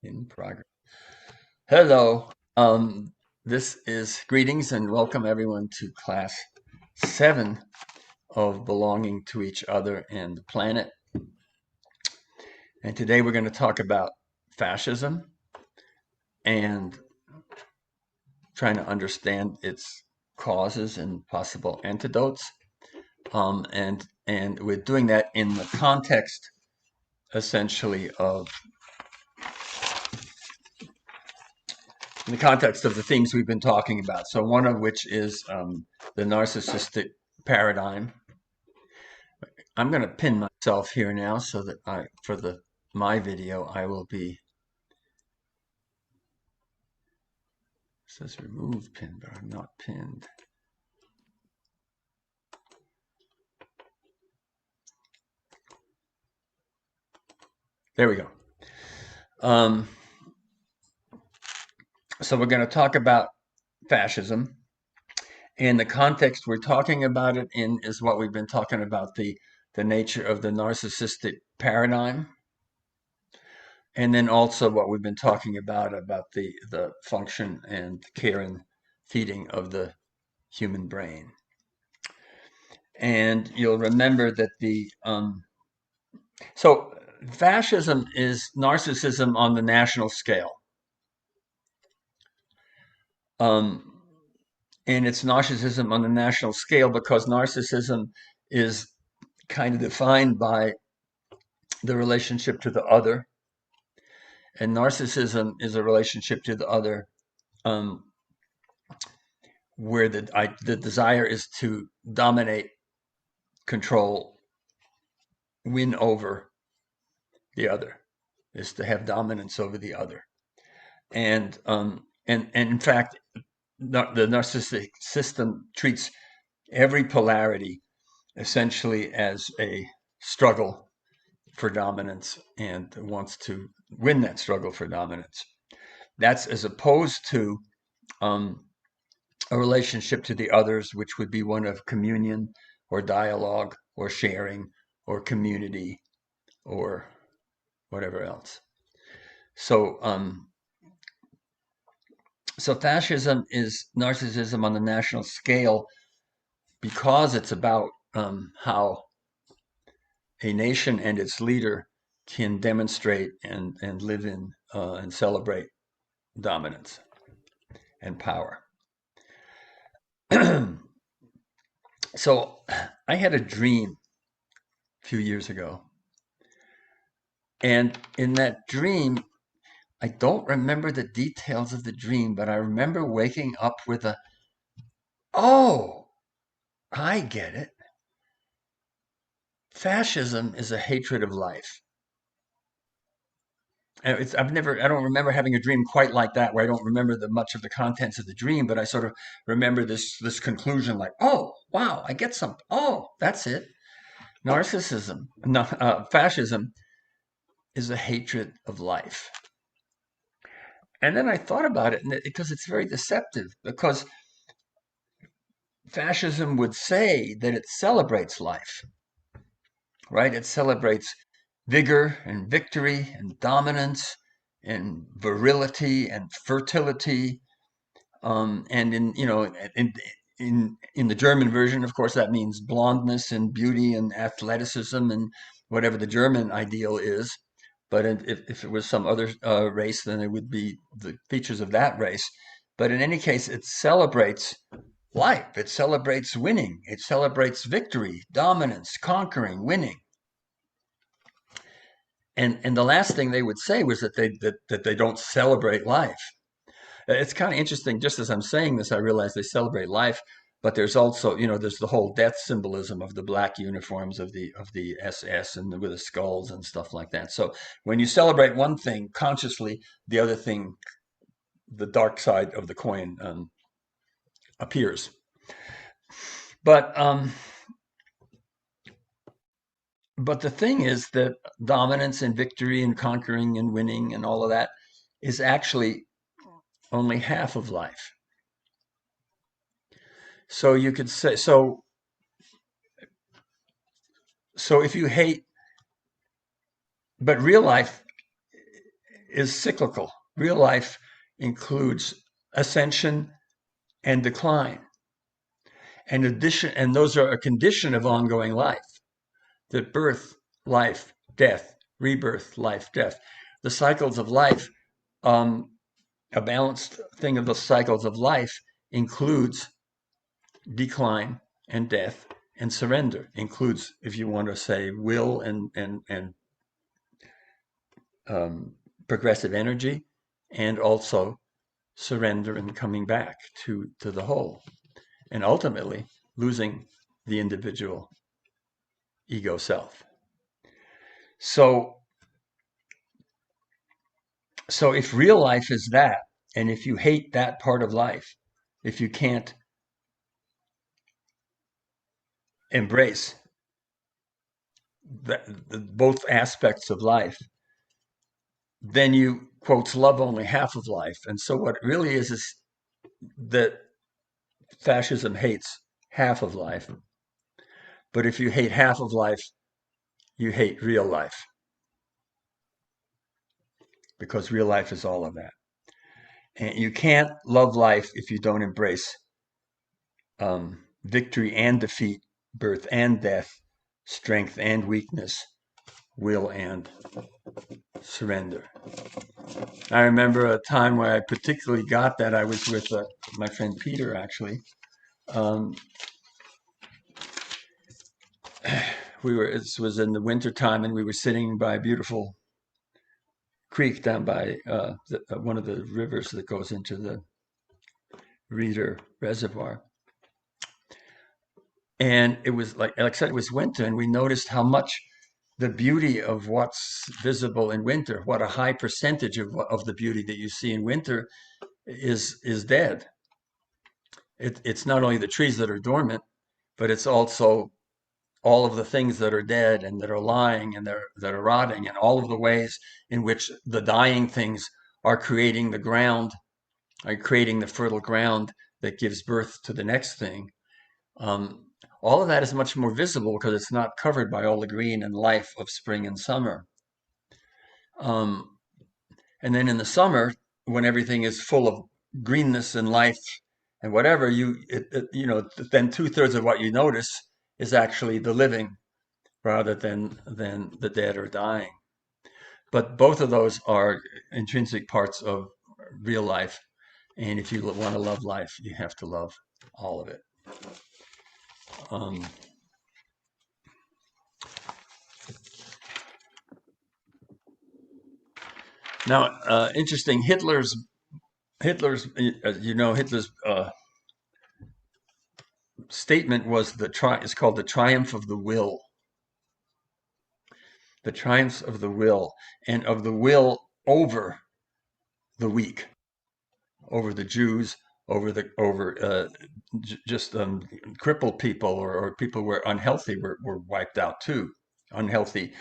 In progress. Hello. This is greetings and welcome everyone to class 7 of belonging to each other and the planet. And today we're going to talk about fascism and trying to understand its causes and possible antidotes. And we're doing that in the context, essentially, of the themes we've been talking about. So one of which is the narcissistic paradigm. I'm going to pin myself here now so that for my video, I will be, it says remove pin, but I'm not pinned. There we go. So we're going to talk about fascism. And the context we're talking about it in is what we've been talking about, the nature of the narcissistic paradigm. And then also what we've been talking about the function and care and feeding of the human brain. And you'll remember that so fascism is narcissism on the national scale. And it's narcissism on the national scale because narcissism is kind of defined by the relationship to the other. And narcissism is a relationship to the other where the desire is to dominate, control, win over the other, is to have dominance over the other. And in fact, the narcissistic system treats every polarity essentially as a struggle for dominance and wants to win that struggle for dominance. That's as opposed to a relationship to the others, which would be one of communion or dialogue or sharing or community or whatever else. So, so fascism is narcissism on the national scale because it's about how a nation and its leader can demonstrate and live in and celebrate dominance and power. So I had a dream a few years ago. And in that dream, I don't remember the details of the dream, but I remember waking up with oh, I get it. Fascism is a hatred of life. And I don't remember having a dream quite like that, where I don't remember much of the contents of the dream, but I sort of remember this conclusion, like, oh, wow, I get something. Oh, that's it. Narcissism, no, fascism is a hatred of life. And then I thought about it, because it's very deceptive, because fascism would say that it celebrates life, right? It celebrates vigor and victory and dominance and virility and fertility. And in the German version, of course, that means blondness and beauty and athleticism and whatever the German ideal is. But if it was some other race, then it would be the features of that race. But in any case, it celebrates life. It celebrates winning. It celebrates victory, dominance, conquering, winning. And the last thing they would say was that they don't celebrate life. It's kind of interesting. Just as I'm saying this, I realize they celebrate life, but there's also, there's the whole death symbolism of the black uniforms of the SS and with the skulls and stuff like that. So when you celebrate one thing consciously, the other thing, the dark side of the coin, appears. But the thing is that dominance and victory and conquering and winning and all of that is actually only half of life. So you could say, so if you hate, but real life is cyclical. Real life includes ascension and decline. And those are a condition of ongoing life. That birth, life, death, rebirth, life, death. The cycles of life, a balanced thing of the cycles of life includes decline and death, and surrender includes, if you want to say, will and progressive energy, and also surrender and coming back to the whole, and ultimately losing the individual ego self. So if real life is that, and if you hate that part of life, if you can't embrace both aspects of life, then you, quotes, love only half of life. And so what it really is that fascism hates half of life. But if you hate half of life, you hate real life. Because real life is all of that. And you can't love life if you don't embrace victory and defeat, birth and death, strength and weakness, will and surrender. I remember a time where I particularly got that. I was with my friend Peter, actually. It was in the winter time, and we were sitting by a beautiful creek down by one of the rivers that goes into the Reeder Reservoir. And it was like I said, it was winter, and we noticed how much the beauty of what's visible in winter, what a high percentage of the beauty that you see in winter is dead. It's not only the trees that are dormant, but it's also all of the things that are dead and that are lying and that are rotting, and all of the ways in which the dying things are creating the ground, are creating the fertile ground that gives birth to the next thing. All of that is much more visible because it's not covered by all the green and life of spring and summer. And then in the summer, when everything is full of greenness and life and whatever, then 2/3 of what you notice is actually the living rather than the dead or dying. But both of those are intrinsic parts of real life. And if you want to love life, you have to love all of it. Now, interesting. Hitler's statement was it's called the triumph of the will. The triumph of the will, and of the will over the weak, over the Jews, over just crippled people or people who were unhealthy were wiped out too. Unhealthy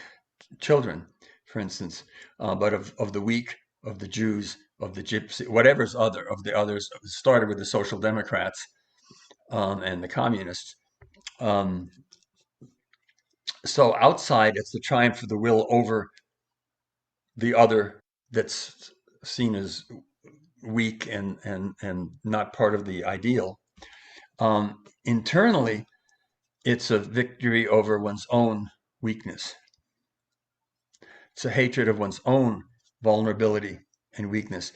children, for instance, but of the weak, of the Jews, of the Gypsy, whatever's other, of the others, started with the Social Democrats and the Communists. So outside, it's the triumph of the will over the other that's seen as weak and not part of the ideal. Internally, it's a victory over one's own weakness. It's a hatred of one's own vulnerability and weakness.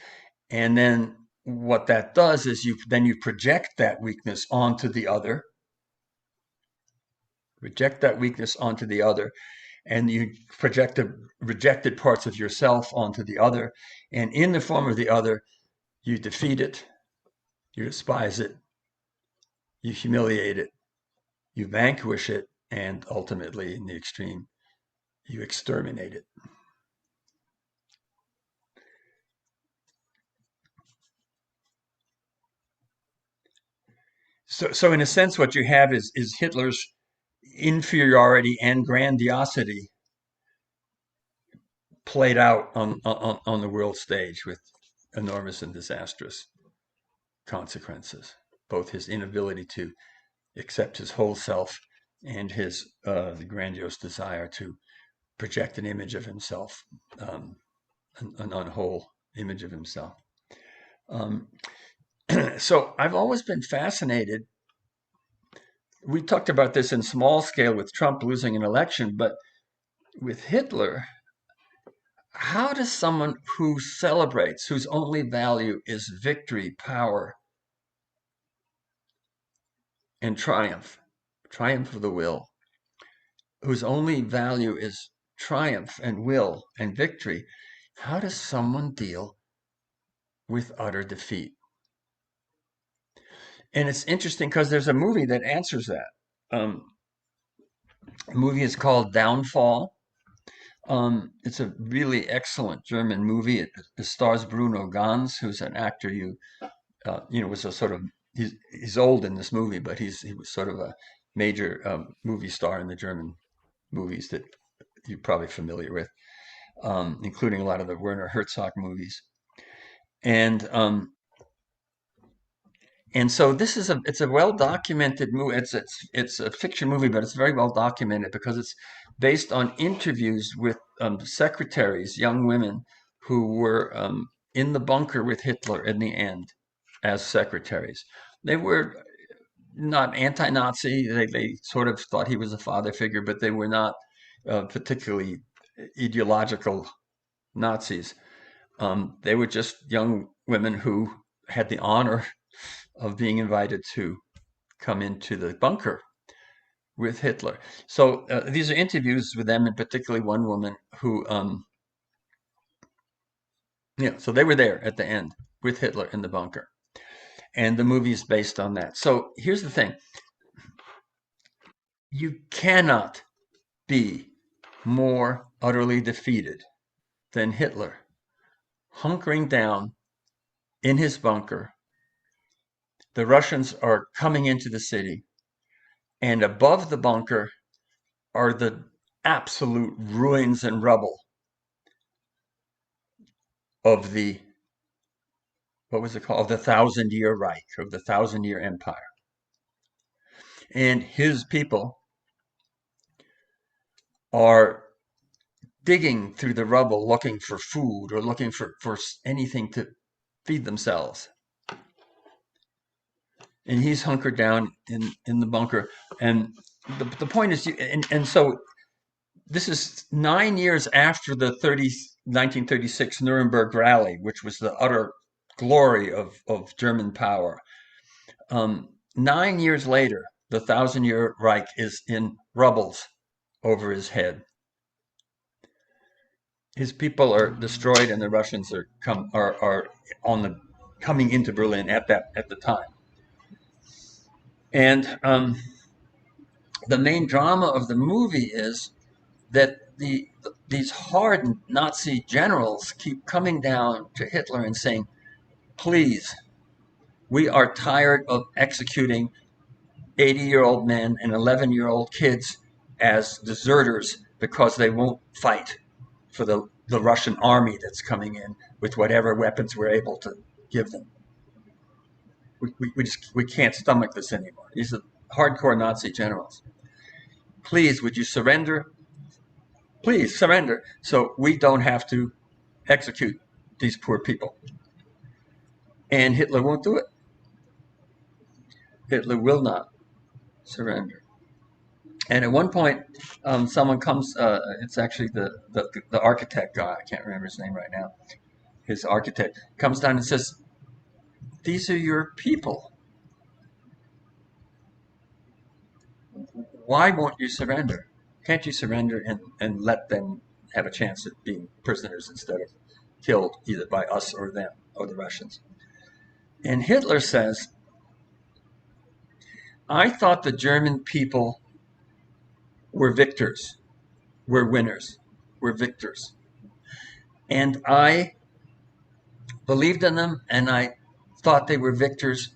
And then what that does is you project that weakness onto the other. Reject that weakness onto the other, and you project the rejected parts of yourself onto the other. And in the form of the other, you defeat it, you despise it, you humiliate it, you vanquish it, and ultimately, in the extreme, you exterminate it. So in a sense, what you have is Hitler's inferiority and grandiosity played out on the world stage with enormous and disastrous consequences. Both his inability to accept his whole self and his the grandiose desire to project an image of himself an unwhole image of himself. Um, so I've always been fascinated. We talked about this in small scale with Trump losing an election, but with Hitler, how does someone who celebrates, whose only value is victory, power, and triumph, triumph of the will, whose only value is triumph and will and victory, how does someone deal with utter defeat? And it's interesting because there's a movie that answers that. The movie is called Downfall. It's a really excellent German movie. It stars Bruno Ganz, who's an actor was a sort of he's old in this movie, but he was sort of a major movie star in the German movies that you're probably familiar with, including a lot of the Werner Herzog movies. And so it's a well documented movie. It's a fiction movie, but it's very well documented because it's based on interviews with secretaries, young women who were in the bunker with Hitler in the end as secretaries. They were not anti-Nazi. They sort of thought he was a father figure, but they were not particularly ideological Nazis. They were just young women who had the honor of being invited to come into the bunker with Hitler. So these are interviews with them, and particularly one woman who, so they were there at the end with Hitler in the bunker. And the movie is based on that. So here's the thing. You cannot be more utterly defeated than Hitler, hunkering down in his bunker. The Russians are coming into the city, and above the bunker are the absolute ruins and rubble of the, what was it called? The Thousand-Year Reich, of the Thousand-Year Empire. And his people are digging through the rubble looking for food or looking for anything to feed themselves. And he's hunkered down in the bunker. And the point is, and so this is 9 years after the 1936 Nuremberg rally, which was the utter glory of German power. 9 years later, the Thousand-Year Reich is in rubbles over his head. His people are destroyed, and the Russians are coming into Berlin at the time. And the main drama of the movie is that these hardened Nazi generals keep coming down to Hitler and saying, please, we are tired of executing 80-year-old men and 11-year-old kids as deserters because they won't fight for the Russian army that's coming in with whatever weapons we're able to give them. We can't stomach this anymore. These are hardcore Nazi generals. Please, would you surrender? Please surrender so we don't have to execute these poor people. And Hitler won't do it. Hitler will not surrender. And at one point, someone comes, it's actually the architect guy, I can't remember his name right now, his architect, comes down and says, these are your people. Why won't you surrender? Can't you surrender and let them have a chance at being prisoners instead of killed either by us or them or the Russians? And Hitler says, I thought the German people were victors, were winners, were victors. And I believed in them, and I thought they were victors.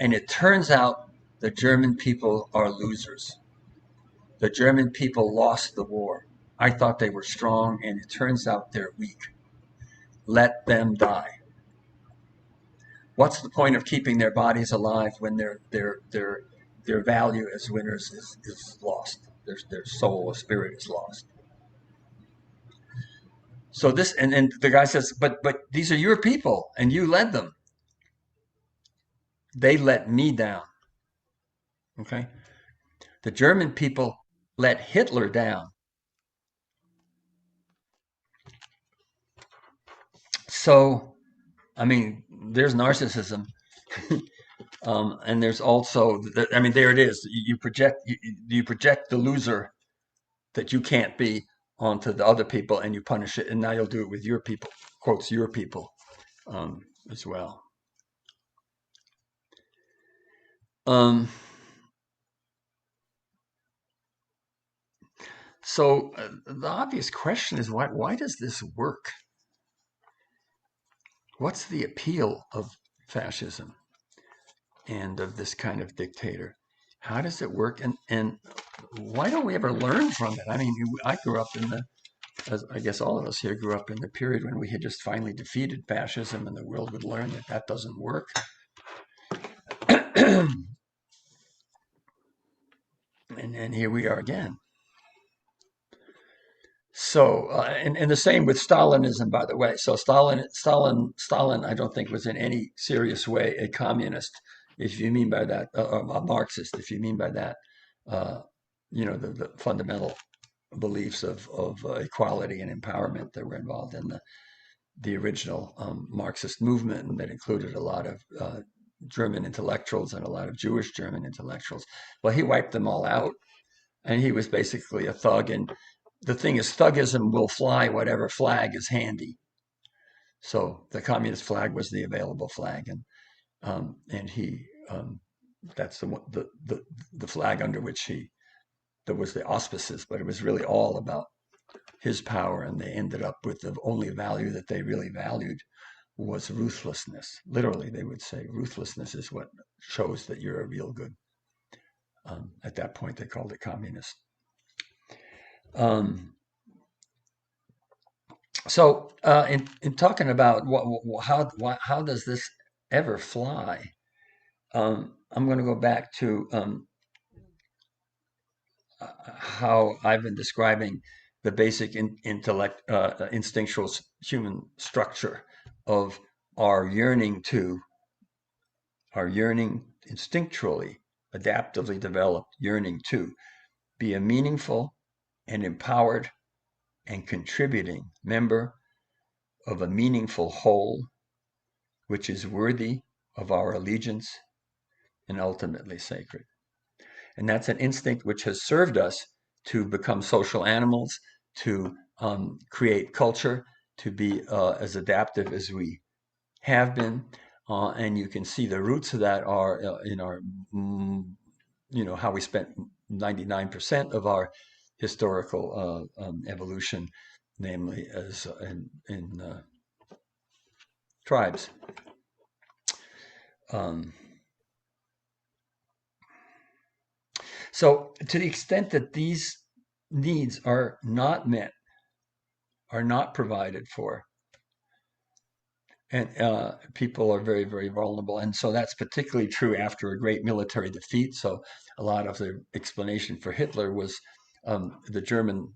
And it turns out the German people are losers. The German people lost the war. I thought they were strong, and it turns out they're weak. Let them die. What's the point of keeping their bodies alive when their value as winners is lost? Their soul or spirit is lost. So this, and the guy says, but these are your people, and you led them. They let me down. Okay, the German people let Hitler down. So, I mean, there's narcissism, and there's also, I mean, there it is. You project the loser that you can't be onto the other people, and you punish it, and now you'll do it with your people, quotes your people, as well. Um, so the obvious question is why does this work? What's the appeal of fascism and of this kind of dictator? How does it work? And why don't we ever learn from it? I mean, I grew up in the, as I guess all of us here grew up in the period when we had just finally defeated fascism and the world would learn that that doesn't work. And here we are again. So, and the same with Stalinism, by the way. So Stalin, I don't think was in any serious way a communist, if you mean by that, a Marxist, if you mean by that, uh, the fundamental beliefs of equality and empowerment that were involved in the original Marxist movement, and that included a lot of German intellectuals and a lot of Jewish German intellectuals. Well, he wiped them all out, and he was basically a thug. And the thing is, thugism will fly whatever flag is handy. So the communist flag was the available flag, and he that's the flag under which he there was the auspices, but it was really all about his power, and they ended up with the only value that they really valued was ruthlessness. Literally, they would say ruthlessness is what shows that you're a real good. At that point, they called it communist. Um, so, in talking about how does this ever fly, I'm going to go back to how I've been describing the basic instinctual human structure of our yearning to, our yearning instinctually, adaptively developed yearning to be a meaningful and empowered and contributing member of a meaningful whole, which is worthy of our allegiance and ultimately sacred. And that's an instinct which has served us to become social animals, to create culture, to be as adaptive as we have been. And you can see the roots of that are in our, how we spent 99% of our historical evolution, namely as in tribes. Um, so to the extent that these needs are not met, are not provided for, and people are very, very vulnerable. And so that's particularly true after a great military defeat. So a lot of the explanation for Hitler was the German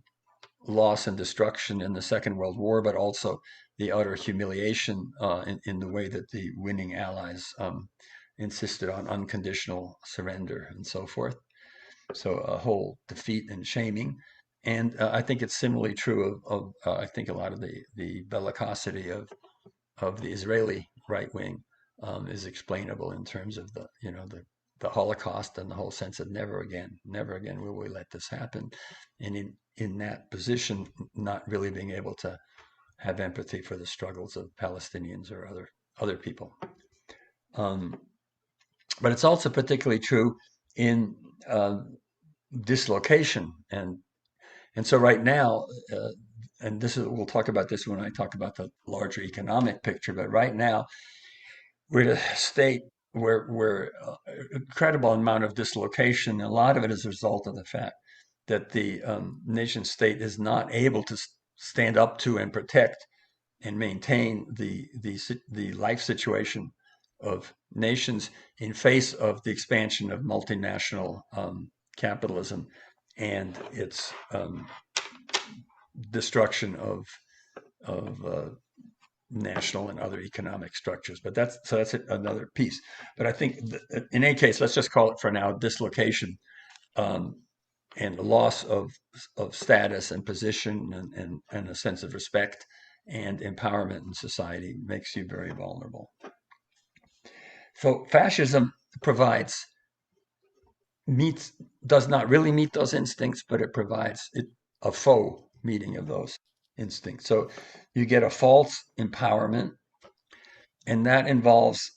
loss and destruction in the Second World War, but also the utter humiliation in the way that the winning Allies insisted on unconditional surrender and so forth. So a whole defeat and shaming. And I think it's similarly true of I think a lot of the bellicosity of the Israeli right wing is explainable in terms of the Holocaust and the whole sense of never again will we let this happen. And in that position, not really being able to have empathy for the struggles of Palestinians or other people. Um, but it's also particularly true in dislocation, and so right now, and this is we'll talk about this when I talk about the larger economic picture. But right now, we're at a state where incredible amount of dislocation. A lot of it is a result of the fact that the nation state is not able to stand up to and protect and maintain the life situation of nations in face of the expansion of multinational capitalism and its destruction of national and other economic structures. But that's another piece. But I think in any case, let's just call it for now dislocation, um, and the loss of status and position and a sense of respect and empowerment in society makes you very vulnerable. So fascism provides meets does not really meet those instincts, but it provides a faux meeting of those instincts. So you get a false empowerment, and that involves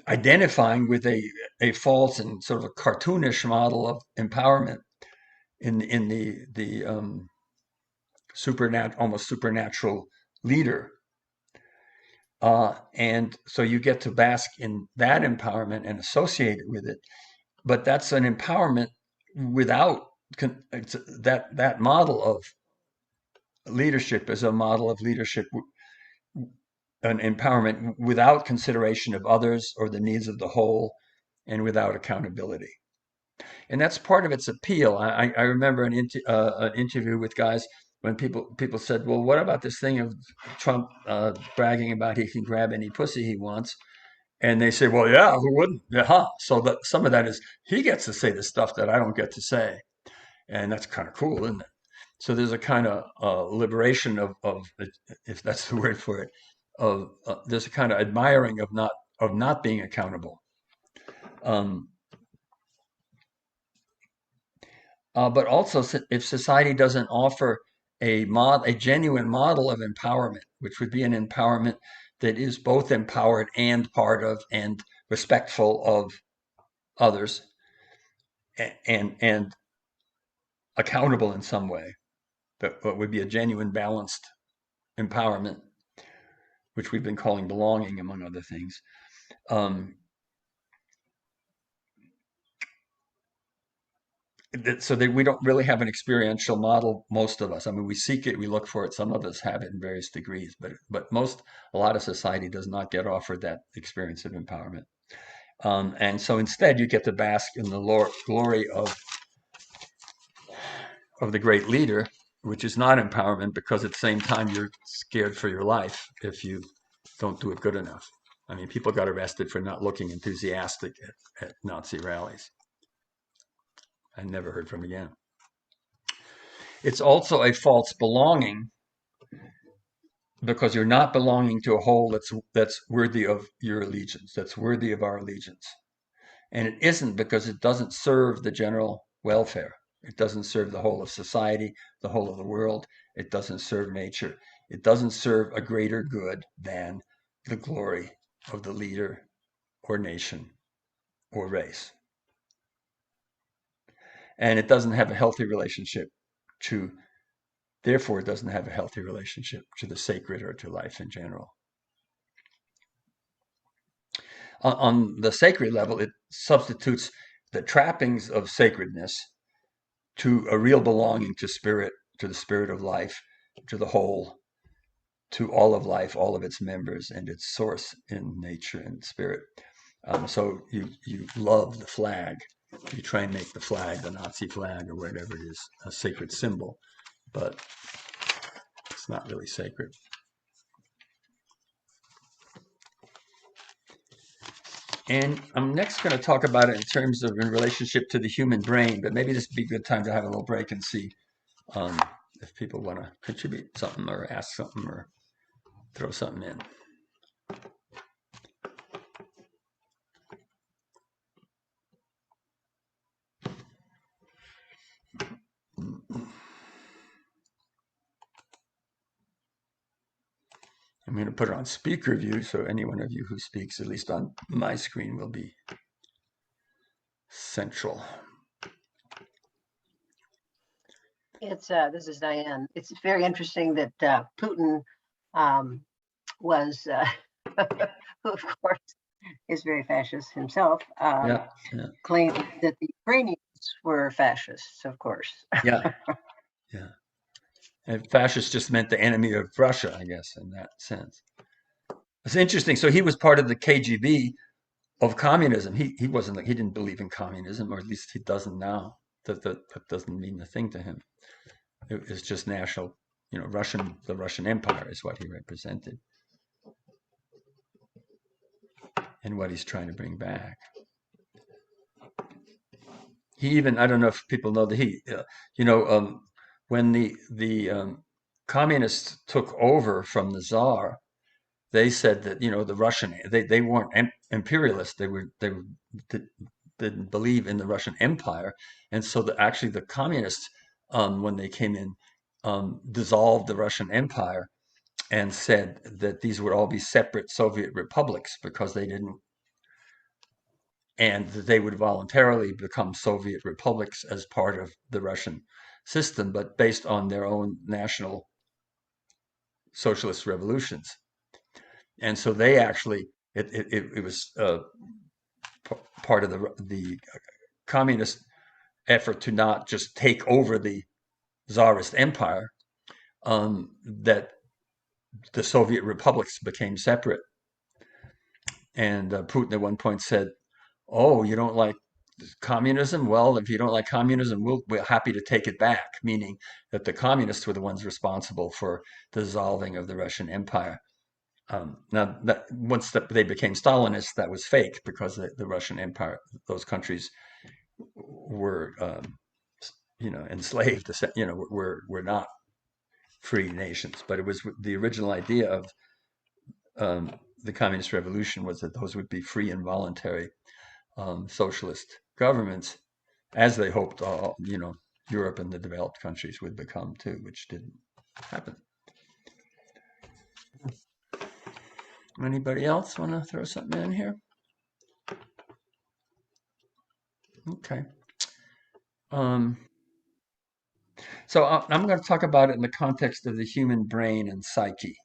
identifying with a false and sort of a cartoonish model of empowerment in the almost supernatural leader. And so you get to bask in that empowerment and associate it with it. But that's an empowerment without that model of leadership is a model of leadership, an empowerment without consideration of others or the needs of the whole and without accountability. And that's part of its appeal. I remember an interview with guys when people said, well, what about this thing of Trump bragging about he can grab any pussy he wants? And they say, well, yeah, who wouldn't? Yeah. So some of that is he gets to say the stuff that I don't get to say. And that's kind of cool, isn't it? So there's a kind of liberation of, if that's the word for it, of there's a kind of admiring of not being accountable. But also, if society doesn't offer a genuine model of empowerment, which would be an empowerment that is both empowered and part of and respectful of others, and accountable in some way, but what would be a genuine balanced empowerment, which we've been calling belonging, among other things. So that we don't really have an experiential model, most of us. I mean, we seek it, we look for it. Some of us have it in various degrees, but a lot of society does not get offered that experience of empowerment. And so instead, you get to bask in the glory of the great leader, which is not empowerment, because at the same time you're scared for your life if you don't do it good enough. I mean, people got arrested for not looking enthusiastic at Nazi rallies. I never heard from again. It's also a false belonging, because you're not belonging to a whole that's worthy of your allegiance, that's worthy of our allegiance. And it isn't, because it doesn't serve the general welfare. It doesn't serve the whole of society, the whole of the world. It doesn't serve nature. It doesn't serve a greater good than the glory of the leader or nation or race. And it doesn't have a healthy relationship therefore it doesn't have a healthy relationship to the sacred or to life in general. On the sacred level, it substitutes the trappings of sacredness to a real belonging to spirit, to the spirit of life, to the whole, to all of life, all of its members, and its source in nature and spirit. So you love the flag. You try and make the flag, the Nazi flag or whatever it is, a sacred symbol, but it's not really sacred. And I'm next going to talk about it in terms of in relationship to the human brain, but maybe this would be a good time to have a little break and see if people want to contribute something or ask something or throw something in. I'm going to put it on speaker view, so any one of you who speaks, at least on my screen, will be central. This is Diane. It's very interesting that Putin was, who of course is very fascist himself, claimed that the Ukrainians were fascists, of course. Yeah. And fascist just meant the enemy of Russia, I guess, in that sense. It's interesting. So he was part of the KGB of communism. He wasn't, he didn't believe in communism, or at least he doesn't now. that doesn't mean a thing to him. It was just national, the Russian Empire is what he represented and what he's trying to bring back. He even, I don't know if people know that when the communists took over from the Tsar, they said that the Russian they weren't imperialists. They didn't believe in the Russian Empire, and so actually the communists, when they came in, dissolved the Russian Empire and said that these would all be separate Soviet republics because they didn't, and that they would voluntarily become Soviet republics as part of the Russian system, but based on their own national socialist revolutions. And so they actually, it was part of the communist effort to not just take over the Tsarist empire, that the Soviet republics became separate. And Putin at one point said, "Oh, you don't like communism? Well, if you don't like communism, we're happy to take it back," meaning that the communists were the ones responsible for the dissolving of the Russian Empire. Now, once they became Stalinists, that was fake because the Russian Empire, those countries were, enslaved. Were not free nations. But it was the original idea of the Communist Revolution was that those would be free and voluntary socialist governments, as they hoped, Europe and the developed countries would become too, which didn't happen. Anybody else want to throw something in here? Okay. So I'm going to talk about it in the context of the human brain and psyche.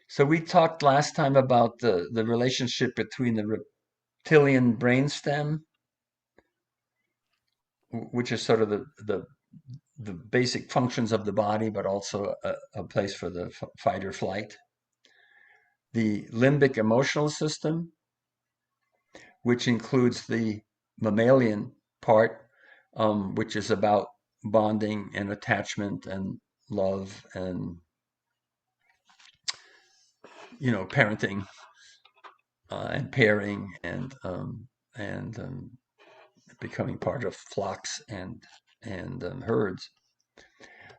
So we talked last time about the relationship between the reptilian brainstem, which is sort of the basic functions of the body, but also a place for the fight or flight. The limbic emotional system, which includes the mammalian part, which is about bonding and attachment and love and parenting and pairing and becoming part of flocks and herds.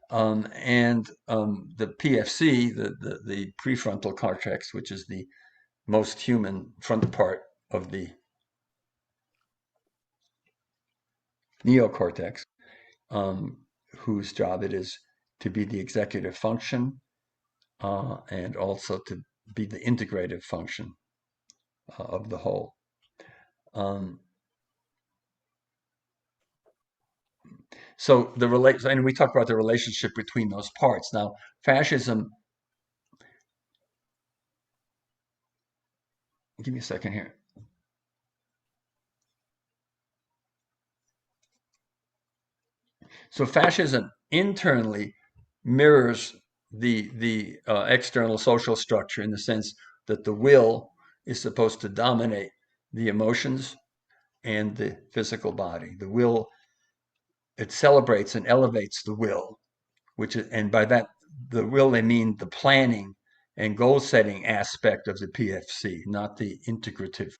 The PFC, the prefrontal cortex, which is the most human front part of the neocortex, whose job it is to be the executive function and also to be the integrative function of the whole. So and we talked about the relationship between those parts. Now, fascism. Give me a second here. So fascism internally mirrors the external social structure in the sense that the will is supposed to dominate the emotions and the physical body. The will, it celebrates and elevates the will, and by that, the will, they mean the planning and goal setting aspect of the PFC, not the integrative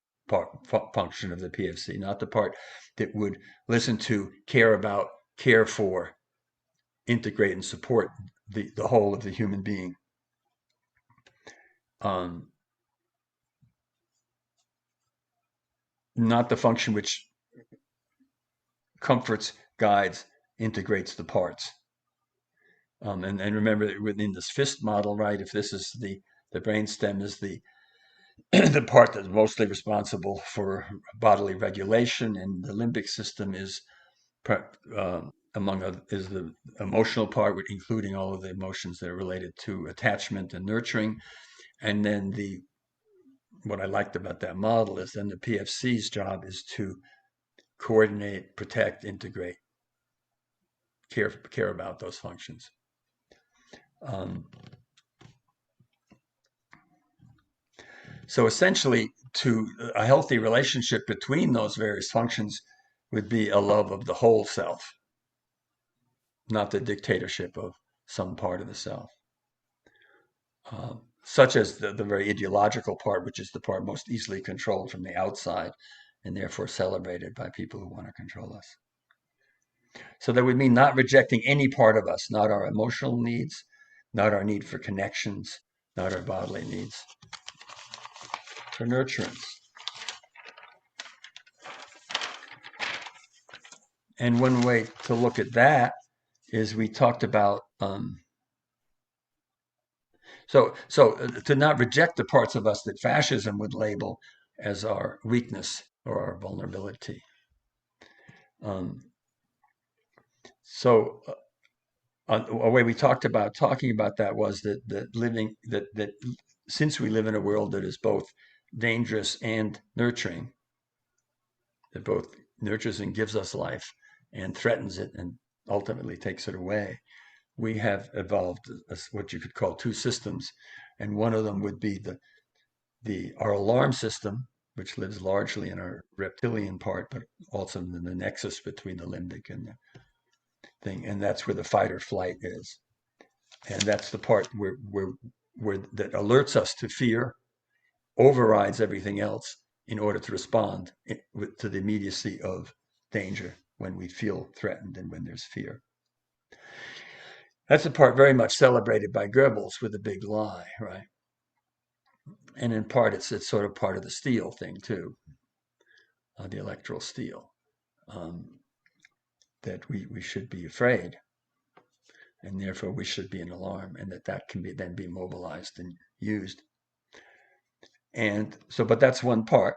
function of the PFC, not the part that would listen to, care about, care for, integrate and support the whole of the human being. Not the function which comforts, guides, integrates the parts. And remember, within this fist model, right, if this is the brainstem is the the part that's mostly responsible for bodily regulation, and the limbic system is is the emotional part, including all of the emotions that are related to attachment and nurturing. And then what I liked about that model is then the PFC's job is to coordinate, protect, integrate, care about those functions. So essentially, to a healthy relationship between those various functions would be a love of the whole self, not the dictatorship of some part of the self. Such as the very ideological part, which is the part most easily controlled from the outside and therefore celebrated by people who want to control us. So that would mean not rejecting any part of us, not our emotional needs, not our need for connections, not our bodily needs, for nurturance. And one way to look at that is we talked about so to not reject the parts of us that fascism would label as our weakness or our vulnerability. So a way we talked about talking about that was that since we live in a world that is both dangerous and nurturing, that both nurtures and gives us life and threatens it and ultimately takes it away, we have evolved what you could call two systems, and one of them would be our alarm system, which lives largely in our reptilian part, but also in the nexus between the limbic and the thing, and that's where the fight or flight is, and that's the part where that alerts us to fear, overrides everything else in order to respond to the immediacy of danger when we feel threatened and when there's fear. That's the part very much celebrated by Goebbels with the big lie, right? And in part, it's sort of part of the steel thing too, the electoral steel, that we should be afraid, and therefore we should be in alarm, and that can then be mobilized and used. And so, but that's one part.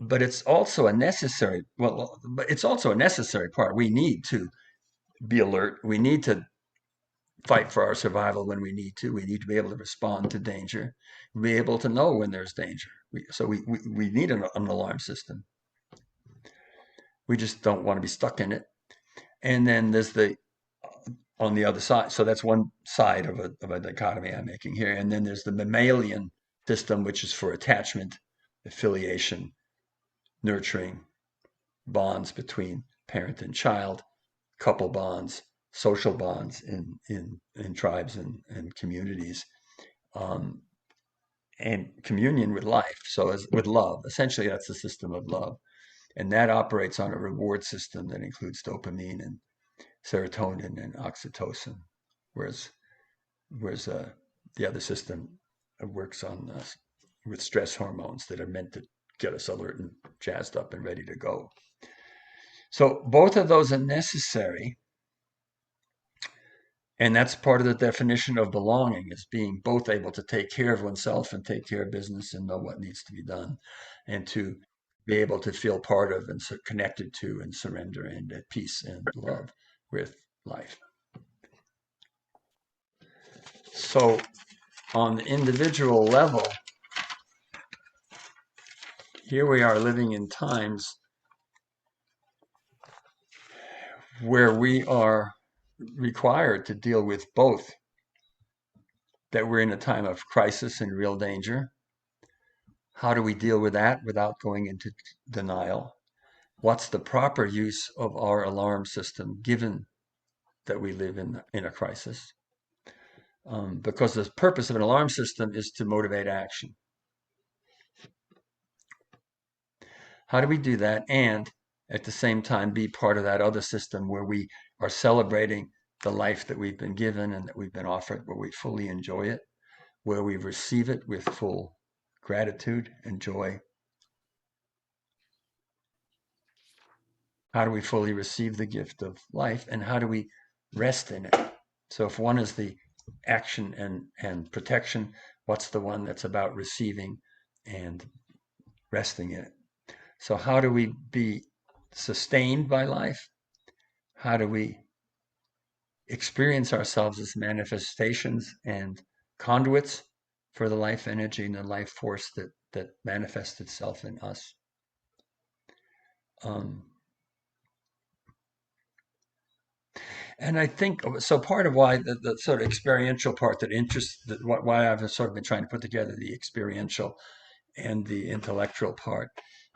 But it's also a necessary, but it's also a necessary part. We need to be alert. We need to fight for our survival when we need to. We need to be able to respond to danger, be able to know when there's danger. So we need an alarm system. We just don't want to be stuck in it. And then there's on the other side. So that's one side of a dichotomy I'm making here. And then there's the mammalian system, which is for attachment, affiliation, nurturing, bonds between parent and child, couple bonds, social bonds in tribes and communities, and communion with life. So with love, essentially that's the system of love. And that operates on a reward system that includes dopamine and serotonin and oxytocin, whereas the other system works on with stress hormones that are meant to get us alert and jazzed up and ready to go. So both of those are necessary, and that's part of the definition of belonging, is being both able to take care of oneself and take care of business and know what needs to be done, and to be able to feel part of and connected to and surrender and at peace and love with life. So on the individual level, here we are living in times where we are required to deal with both, that we're in a time of crisis and real danger. How do we deal with that without going into denial? What's the proper use of our alarm system given that we live in a crisis? Because the purpose of an alarm system is to motivate action. How do we do that and at the same time be part of that other system where we are celebrating the life that we've been given and that we've been offered, where we fully enjoy it, where we receive it with full gratitude and joy? How do we fully receive the gift of life, and how do we rest in it? So if one is the action and protection, what's the one that's about receiving and resting in it? So how do we be sustained by life? How do we experience ourselves as manifestations and conduits for the life energy and the life force that manifests itself in us? And I think so. Part of why the sort of experiential part why I've sort of been trying to put together the experiential and the intellectual part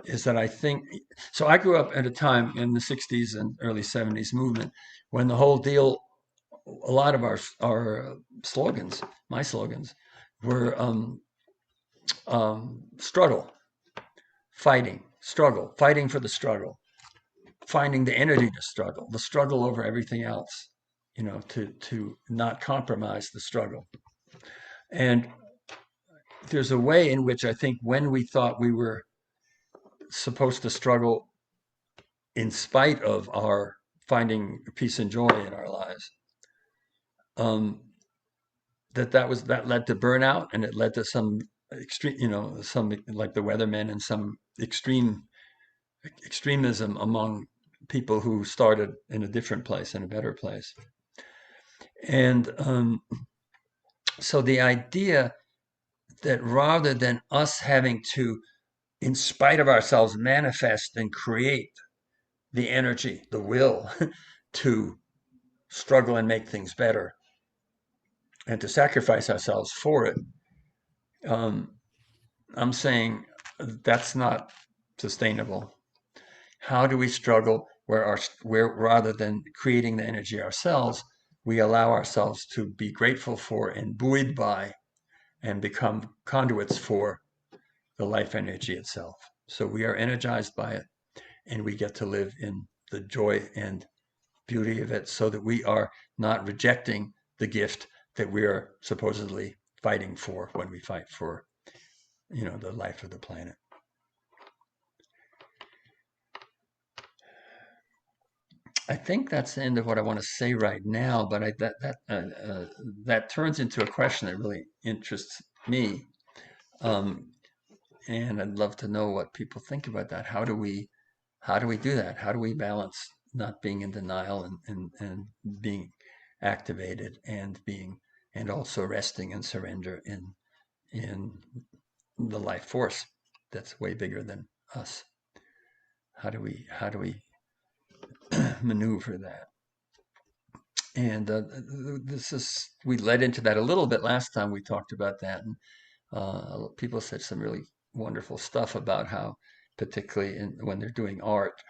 is that I think so. I grew up at a time in the '60s and early '70s movement when the whole deal, a lot of our slogans, my slogans, were struggle, fighting for the struggle, finding the energy to struggle, the struggle over everything else, to not compromise the struggle. And there's a way in which I think when we thought we were supposed to struggle in spite of our finding peace and joy in our lives, that led to burnout, and it led to some extreme, some like the weathermen, and some extremism among people who started in a different place, in a better place. And so the idea that rather than us having to, in spite of ourselves, manifest and create the energy, the will to struggle and make things better, and to sacrifice ourselves for it, I'm saying that's not sustainable. How do we struggle where rather than creating the energy ourselves, we allow ourselves to be grateful for and buoyed by and become conduits for the life energy itself. So we are energized by it, and we get to live in the joy and beauty of it, so that we are not rejecting the gift that we are supposedly fighting for when we fight for, the life of the planet. I think that's the end of what I want to say right now, but that turns into a question that really interests me, and I'd love to know what people think about that. How do we do that? How do we balance not being in denial and being activated, and also resting and surrender in the life force that's way bigger than us? How do we maneuver that? And we led into that a little bit last time we talked about that, and people said some really wonderful stuff about how, particularly when they're doing art,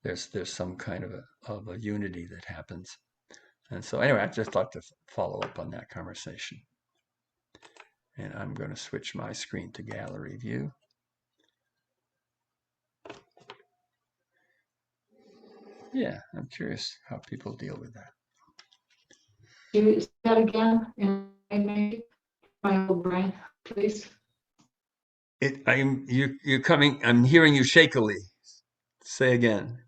there's some kind of a unity that happens. And so anyway, I'd just like to follow up on that conversation. And I'm going to switch my screen to gallery view. Yeah, I'm curious how people deal with that. Do that again in my old brain, please. I'm hearing you shakily. Say again.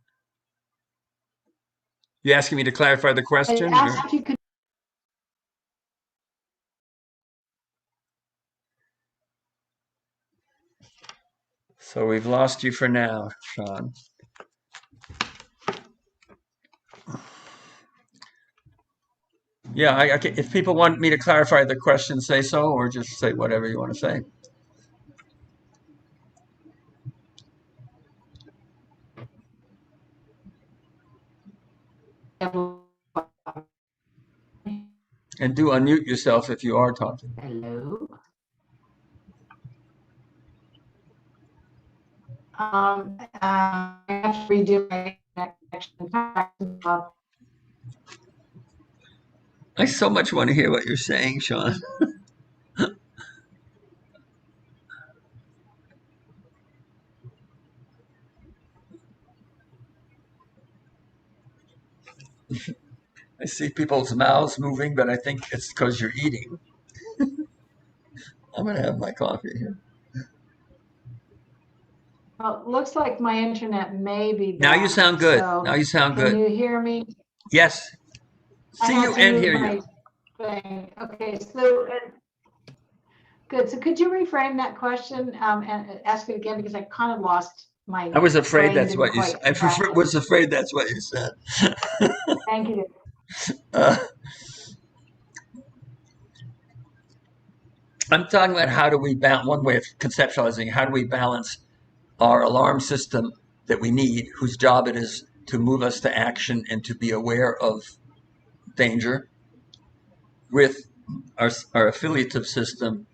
You asking me to clarify the question? I asked if you could. So we've lost you for now, Sean. Yeah, if people want me to clarify the question, say so, or just say whatever you want to say. And do unmute yourself if you are talking. Hello. I have to redo my connection. I so much want to hear what you're saying, Sean. I see people's mouths moving, but I think it's because you're eating. I'm going to have my coffee here. Well, it looks like my internet may be back. Now you sound good. So now you sound good. Can you hear me? Yes. See you and hear you. Thing. Okay, so good. So could you reframe that question and ask it again, because I kind of lost my. I was afraid that's what you said. I was afraid that's what you said. Thank you. I'm talking about how do we balance, one way of conceptualizing, how do we balance our alarm system that we need, whose job it is to move us to action and to be aware of danger with our affiliative system,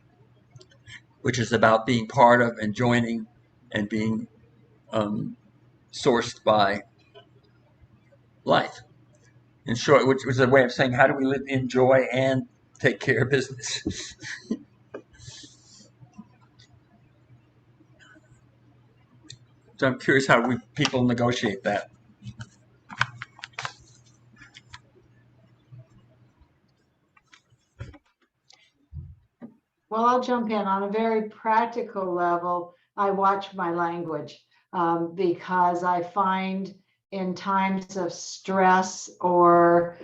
which is about being part of and joining and being sourced by life. In short, which was a way of saying, how do we live in joy and take care of business? So I'm curious how people negotiate that. Well, I'll jump in. On a very practical level, I watch my language because I find in times of stress or,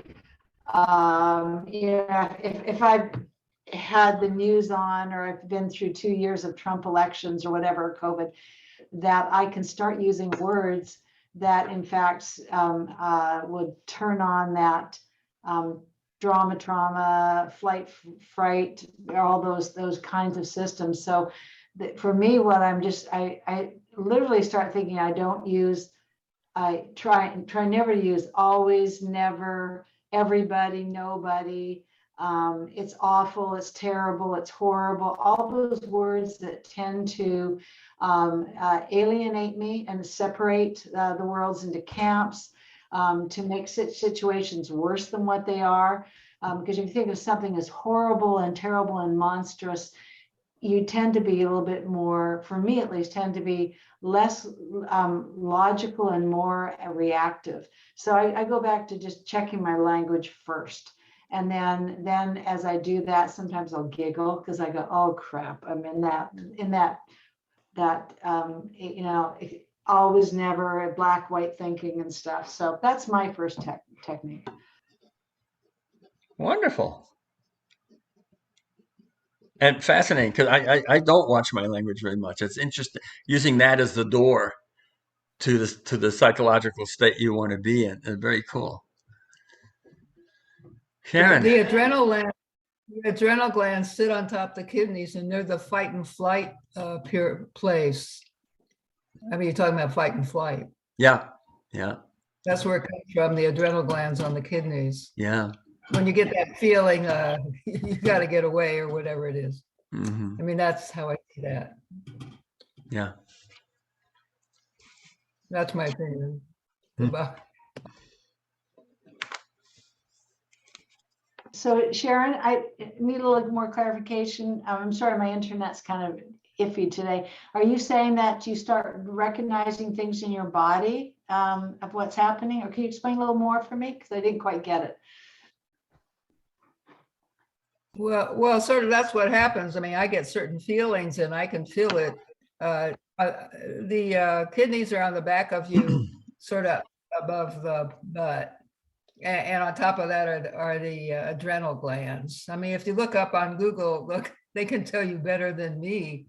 if I've had the news on or I've been through 2 years of Trump elections or whatever, COVID, that I can start using words that in fact would turn on that trauma, flight, fright, all those kinds of systems. So for me, what I literally start thinking, I try never to use always, never, everybody, nobody. It's awful, it's terrible, it's horrible, all those words that tend to alienate me and separate the worlds into camps, to make situations worse than what they are. Because if you think of something as horrible and terrible and monstrous, you tend to be a little bit more, for me at least, tend to be less logical and more reactive. So I go back to just checking my language first. And then as I do that, sometimes I'll giggle because I go, oh crap, I'm in that always, never, black, white thinking and stuff. So that's my first technique. Wonderful. And fascinating, because I don't watch my language very much. It's interesting using that as the door to the psychological state you want to be in. Very cool. Sharon. The adrenal glands sit on top of the kidneys, and they're the fight and flight place. I mean, you're talking about fight and flight. Yeah. That's where it comes from, the adrenal glands on the kidneys. Yeah. When you get that feeling, you got to get away or whatever it is. Mm-hmm. I mean, that's how I see that. Yeah. That's my opinion. So Sharon, I need a little more clarification. I'm sorry, my internet's kind of iffy today. Are you saying that you start recognizing things in your body of what's happening? Or can you explain a little more for me? Because I didn't quite get it. Well, sort of that's what happens. I mean, I get certain feelings and I can feel it. The kidneys are on the back of you, sort of above the butt. And on top of that are the adrenal glands. I mean, if you look up on Google, they can tell you better than me,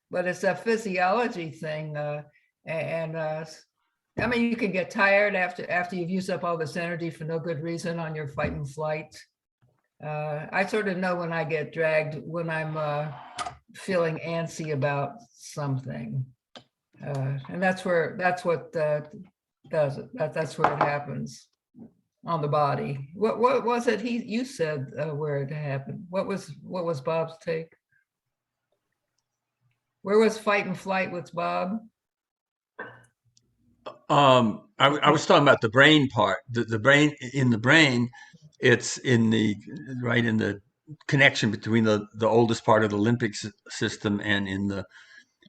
but it's a physiology thing. I mean, you can get tired after you've used up all this energy for no good reason on your fight and flight. I sort of know when I get dragged, when I'm feeling antsy about something. And that's what does it. That's where it happens. On the body. What was it you said where it happened? What was Bob's take? Where was fight and flight with Bob? I was talking about the brain part. The brain, it's in the connection between the oldest part of the limbic system and in the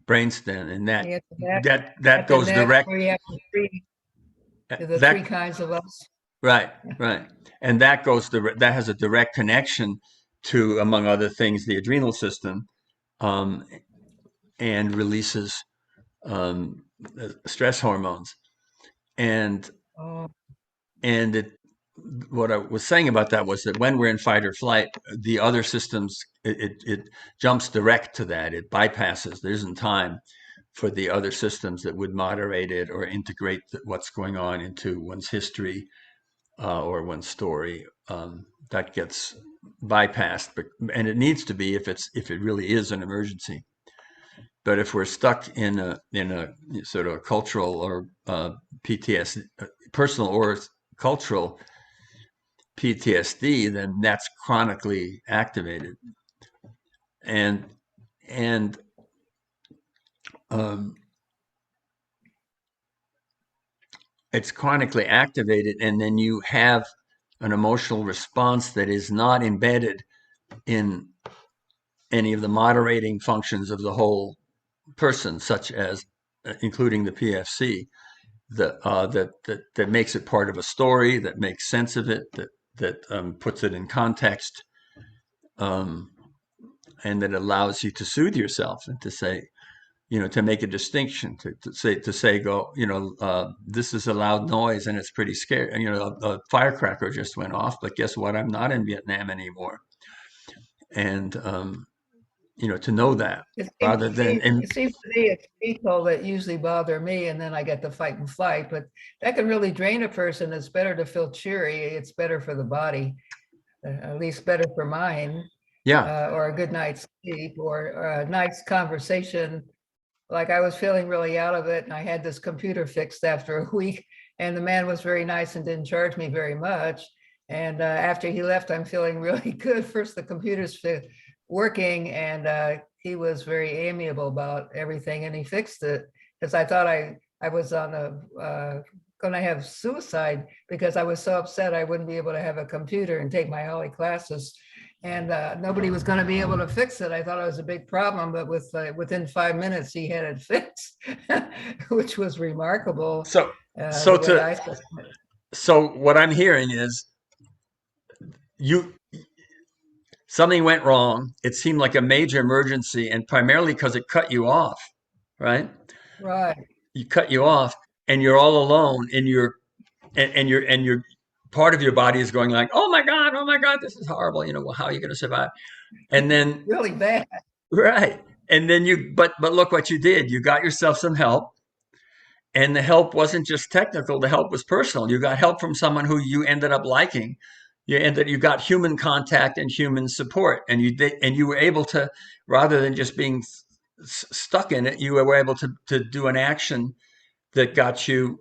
brainstem, and that goes direct. Where you have the three kinds of us. Right. And that has a direct connection to, among other things, the adrenal system, and releases stress hormones. And what I was saying about that was that when we're in fight or flight, the other systems, it jumps direct to that. It bypasses. There isn't time for the other systems that would moderate it or integrate what's going on into one's history. Or one story that gets bypassed, and it needs to be if it really is an emergency. But if we're stuck in a sort of cultural or PTSD, personal or cultural PTSD, then that's chronically activated. And it's chronically activated, and then you have an emotional response that is not embedded in any of the moderating functions of the whole person, such as including the PFC, that makes it part of a story, that makes sense of it, that puts it in context, and that allows you to soothe yourself and to say, to make a distinction, to say, go, this is a loud noise and it's pretty scary. A firecracker just went off, but guess what? I'm not in Vietnam anymore. And, to know that rather than. It seems to me it's people that usually bother me, and then I get the fight and flight, but that can really drain a person. It's better to feel cheery. It's better for the body, at least better for mine. Yeah. Or a good night's sleep, or a nice conversation. Like I was feeling really out of it, and I had this computer fixed after a week, and the man was very nice and didn't charge me very much. And after he left, I'm feeling really good. First, the computer's working, and he was very amiable about everything, and he fixed it, because I thought I was on going to have suicide, because I was so upset I wouldn't be able to have a computer and take my Holly classes. And nobody was going to be able to fix it. I thought it was a big problem, but within 5 minutes he had it fixed, which was remarkable. So what I'm hearing is something went wrong. It seemed like a major emergency, and primarily because it cut you off, right? Right. You cut you off, and you're all alone in your part of your body is going like, oh my God, this is horrible. Well, how are you going to survive? And then really bad. Right. And then but look what you did. You got yourself some help, and the help wasn't just technical. The help was personal. You got help from someone who you ended up liking. You got human contact and human support, and you were able to, rather than just being stuck in it, you were able to do an action that got you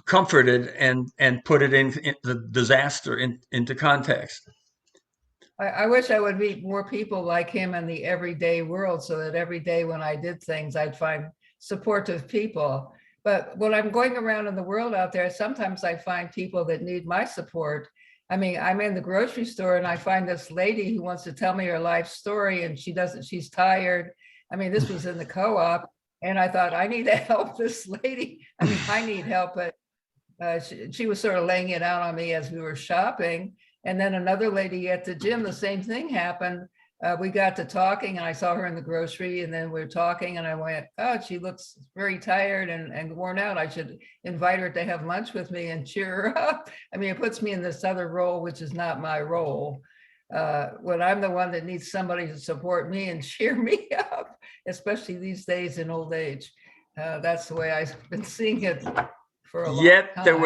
comforted and put it in the disaster into context. I wish I would meet more people like him in the everyday world, so that every day when I did things, I'd find supportive people. But when I'm going around in the world out there, sometimes I find people that need my support. I mean, I'm in the grocery store and I find this lady who wants to tell me her life story, and she's tired. I mean, this was in the co-op, and I thought, I need to help this lady. I mean, I need help, but she was sort of laying it out on me as we were shopping. And then another lady at the gym, the same thing happened. We got to talking, and I saw her in the grocery, and then we were talking, and I went, oh, she looks very tired and worn out. I should invite her to have lunch with me and cheer her up. I mean, it puts me in this other role, which is not my role. When I'm the one that needs somebody to support me and cheer me up, especially these days in old age. That's the way I've been seeing it for a long time. There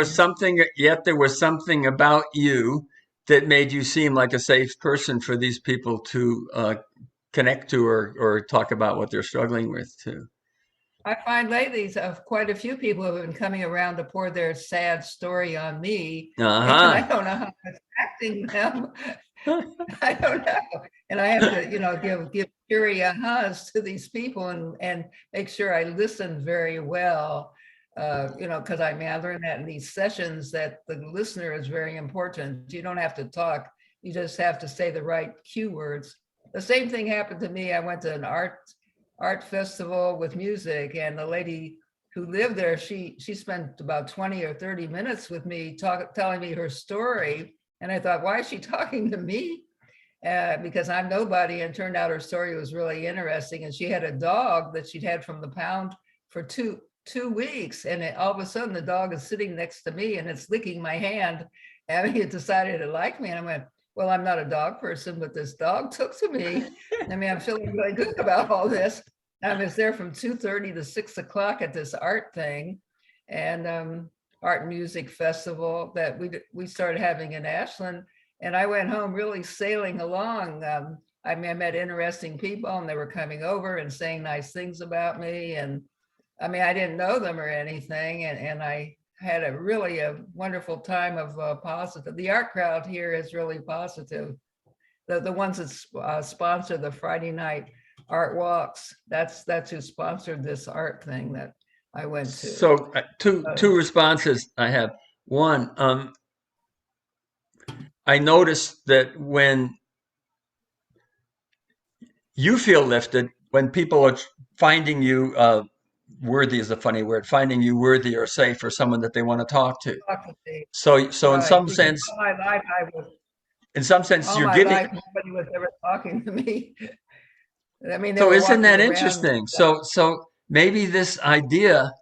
was something about you that made you seem like a safe person for these people to connect to or talk about what they're struggling with too. I find lately quite a few people have been coming around to pour their sad story on me. And I don't know how I'm affecting them. I don't know. And I have to, give cheery ahas to these people and make sure I listen very well. Because I learned that in these sessions that the listener is very important. You don't have to talk. You just have to say the right cue words. The same thing happened to me. I went to an art festival with music, and the lady who lived there, she spent about 20 or 30 minutes with me telling me her story. And I thought, why is she talking to me? Because I'm nobody. And turned out her story was really interesting. And she had a dog that she'd had from the pound for two weeks, and all of a sudden the dog is sitting next to me and it's licking my hand, and it decided to like me. And I went, well, I'm not a dog person, but this dog took to me. I mean, I'm feeling really good about all this. I was there from 2:30 to 6 o'clock at this art thing, and art and music festival that we started having in Ashland. And I went home really sailing along. I met interesting people, and they were coming over and saying nice things about me. And I mean, I didn't know them or anything, and I had a really wonderful time of positive. The art crowd here is really positive. The ones that sponsor the Friday night art walks, that's who sponsored this art thing that I went to. So two responses I have. One, I noticed that when you feel lifted, when people are finding you worthy is a funny word, finding you worthy or safe or someone that they want to talk to. So right, in some sense, all my life you're my giving. life, nobody was ever talking to me. I mean, they So were isn't that walking around. interesting? So maybe this idea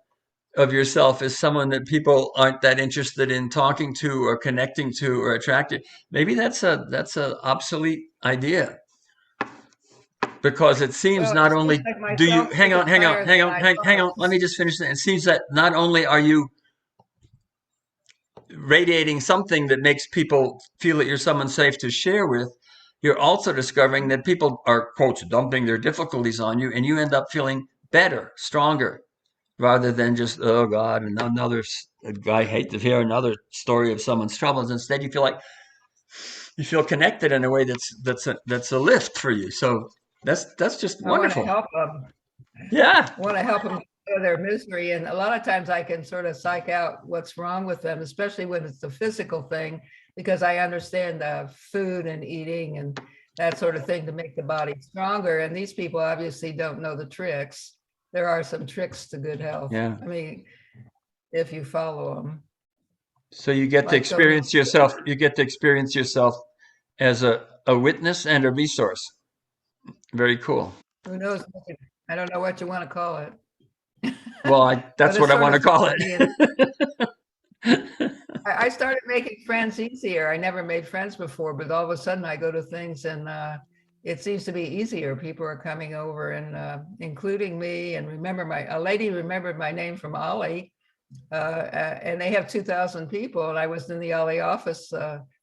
of yourself as someone that people aren't that interested in talking to or connecting to or attracted. Maybe that's a obsolete idea, because it seems Well, not it seems only like my do you hang on, self-worth is higher than I hang on. thought. Let me just finish that. It seems that not only are you radiating something that makes people feel that you're someone safe to share with, you're also discovering that people are, quotes, dumping their difficulties on you, and you end up feeling better, stronger, rather than just, oh God, and another, I hate to hear another story of someone's troubles. Instead, you feel connected in a way that's a lift for you. So that's just I want to wonderful. help them. Yeah. I want to help them get out of their misery. And a lot of times I can sort of psych out what's wrong with them, especially when it's a physical thing, because I understand food and eating and that sort of thing to make the body stronger. And these people obviously don't know the tricks. There are some tricks to good health. Yeah. I mean, if you follow them. So you get to Like going to, experience yourself. You get to experience yourself as a witness and a resource. Very cool. who knows? I don't know what you want to call it. Well, that's But what it's I sort want to of call funny. it. I started making friends easier. I never made friends before, but all of a sudden I go to things and it seems to be easier. People are coming over and including me, and a lady remembered my name from Ollie, and they have 2,000 people. And I was in the Ollie office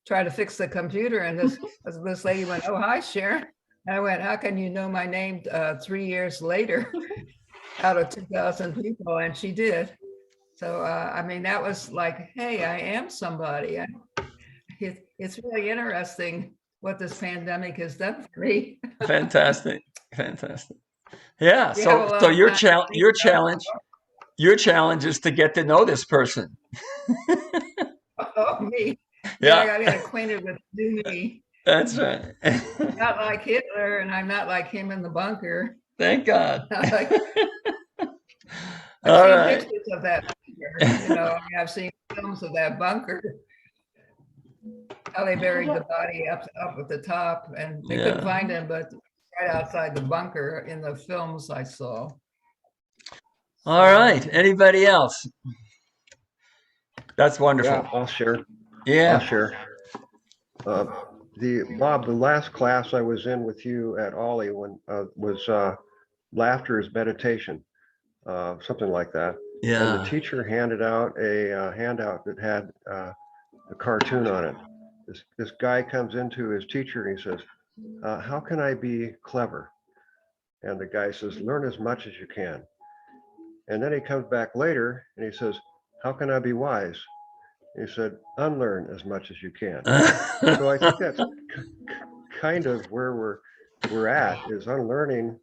trying to fix the computer, and this lady went, "Oh, hi, Sharon." And I went, "How can you know my name 3 years later out of 2,000 people?" And she did. So, I mean, that was like, hey, I am somebody. It's really interesting what this pandemic has done for me. Fantastic. Fantastic. Yeah. You have a So long time. your challenge is to get to know this person. Oh, me. Yeah, I Yeah. got to get acquainted with me. That's right. Not like Hitler, and I'm not like him in the bunker. Thank God. Like, I've All seen right. pictures of that bunker. I've seen films of that bunker. How they buried the body up at the top, and they couldn't find him, but right outside the bunker in the films I saw. All right. Anybody else? That's wonderful. Yeah, I'll share. Yeah. I'll share. Bob, the last class I was in with you at Ollie was laughter is meditation, something like that. Yeah. And the teacher handed out a handout that had a cartoon on it. This guy comes into his teacher and he says, "How can I be clever?" And the guy says, "Learn as much as you can." And then he comes back later and he says, "How can I be wise?" He said, "Unlearn as much as you can." So I think that's kind of where we're at, is unlearning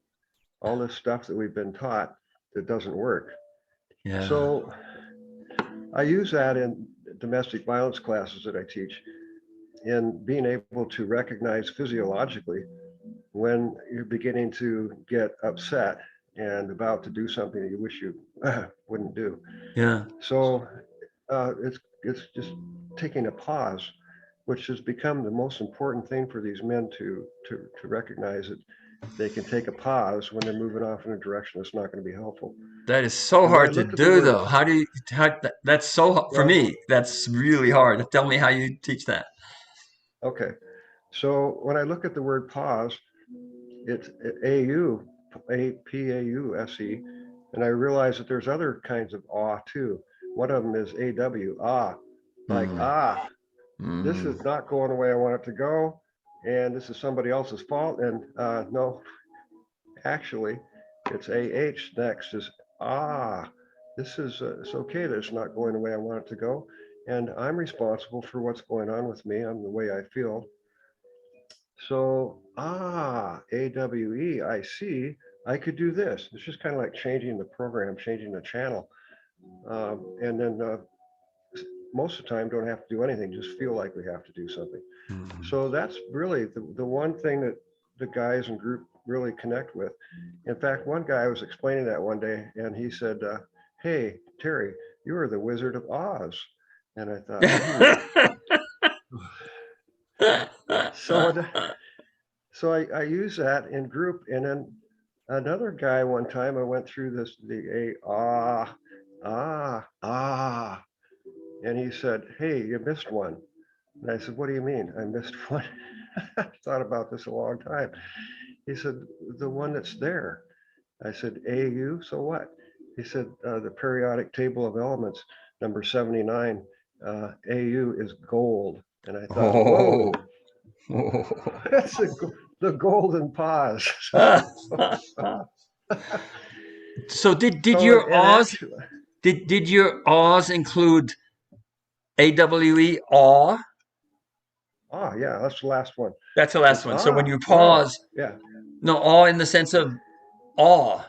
all this stuff that we've been taught that doesn't work. Yeah. So I use that in domestic violence classes that I teach, in being able to recognize physiologically when you're beginning to get upset and about to do something that you wish you wouldn't do. Yeah. So it's just taking a pause, which has become the most important thing for these men to recognize, that they can take a pause when they're moving off in a direction that's not going to be helpful. That is so hard to do, though. That's so, for me, that's really hard. Tell me how you teach that. Okay. So when I look at the word pause, it's A-P-A-U-S-E, and I realize that there's other kinds of awe too. One of them is A-W, ah, like, this is not going the way I want it to go, and this is somebody else's fault. And no, actually, it's A-H next, is ah, this is, it's okay that it's not going the way I want it to go. And I'm responsible for what's going on with me. I'm the way I feel. So, AWE, I see, I could do this. It's just kind of like changing the program, changing the channel. And then most of the time don't have to do anything, just feel like we have to do something. So that's really the one thing that the guys in group really connect with. In fact, one guy, I was explaining that one day, and he said, hey, Terry, you are the Wizard of Oz. And I thought, so I use that in group. And then another guy, one time I went through and he said, hey, you missed one. And I said, what do you mean? I missed one? I thought about this a long time. He said, the one that's there. I said, AU, so what? He said, the periodic table of elements, number 79, AU is gold. And I thought, whoa, that's the golden pause. So did your Oz did your Oz include AWE awe? Yeah, that's the last one. That's the last one. So when you pause, wow, yeah, no, awe in the sense of awe.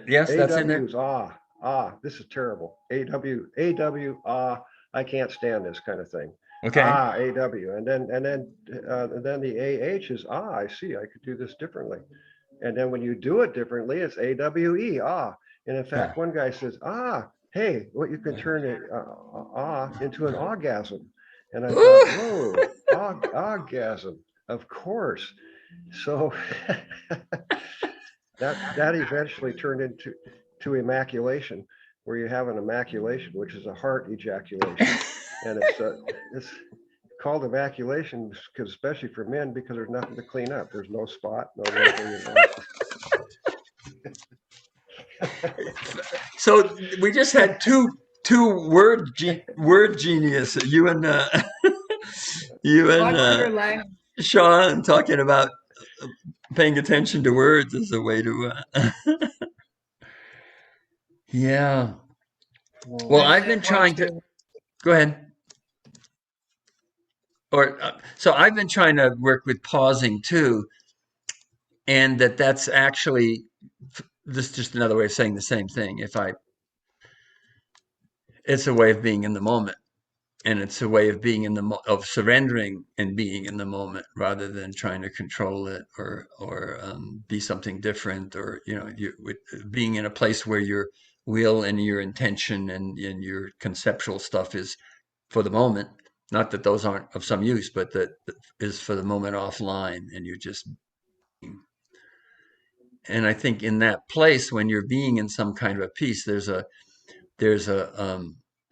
Yes, that's in there. AW is this is terrible. AW, I can't stand this kind of thing. Okay. AW, and then the AH is I see, I could do this differently. And then when you do it differently, it's AWE, And in fact, one guy says, hey, what you can turn it into an orgasm. And I thought, whoa, orgasm, of course. So that eventually turned into immaculation, where you have an immaculation, which is a heart ejaculation. And it's called evacuation because, especially for men, because there's nothing to clean up. There's no spot, no wrinkle. So we just had two word genius. You and Sean talking about paying attention to words as a way to. Yeah. Well, I've been trying to. Go ahead. So I've been trying to work with pausing too, and that's actually this is just another way of saying the same thing. It's a way of being in the moment, and it's a way of being of surrendering and being in the moment rather than trying to control it or be something different, or being in a place where your will and your intention and your conceptual stuff is for the moment. Not that those aren't of some use, but that is for the moment offline, and you're just. And I think in that place, when you're being in some kind of a peace, there's a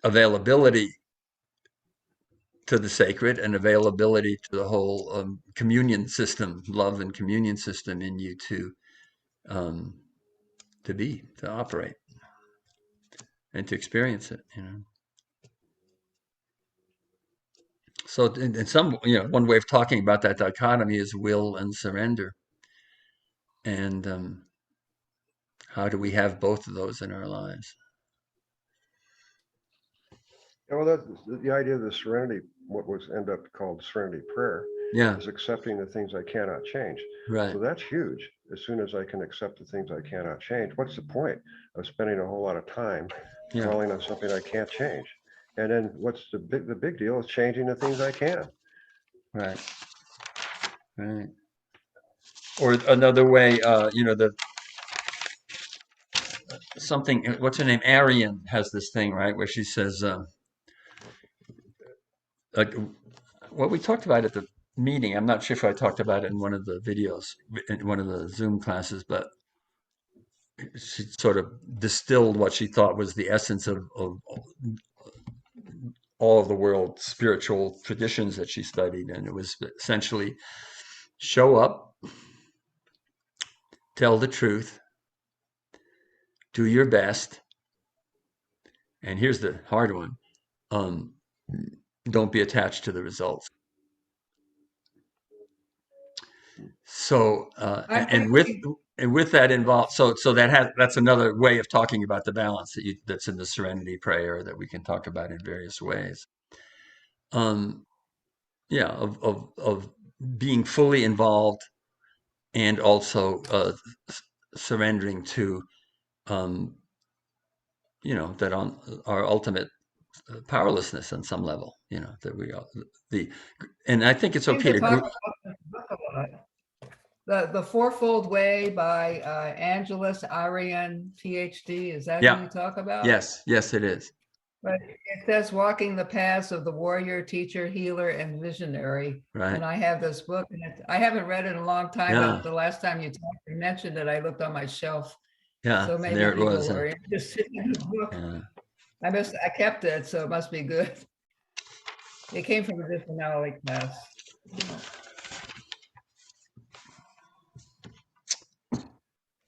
availability to the sacred and availability to the whole communion system, love and communion system in you to operate and to experience it. So in some, one way of talking about that dichotomy is will and surrender. And how do we have both of those in our lives? Well, that's the idea of the serenity, what was end up called serenity prayer, is accepting the things I cannot change. Right. So that's huge. As soon as I can accept the things I cannot change, what's the point of spending a whole lot of time dwelling on something I can't change? And then what's the big deal is changing the things I can. Right. Right. Or another way, something, what's her name? Arian has this thing, right, where she says, like what we talked about at the meeting. I'm not sure if I talked about it in one of the videos, in one of the Zoom classes, but she sort of distilled what she thought was the essence of all of the world's spiritual traditions that she studied. And it was essentially show up, tell the truth, do your best. And here's the hard one. Don't be attached to the results. So, and and with that involved, so that's another way of talking about the balance that's in the Serenity Prayer that we can talk about in various ways. Yeah, of being fully involved and also surrendering to, that on our ultimate powerlessness on some level. That we are and I think it's seem okay to to talk group. about this book a lot. The Fourfold Way by Angeles Arian, PhD. Is that who Yeah. you talk about? Yes, it is. But it says walking the paths of the warrior, teacher, healer, and visionary. Right. And I have this book, and I haven't read it in a long time, Yeah. but the last time you mentioned it, I looked on my shelf. Yeah, So maybe there it was. people are interested in the book. Yeah. I kept it, so it must be good. It came from a personality class.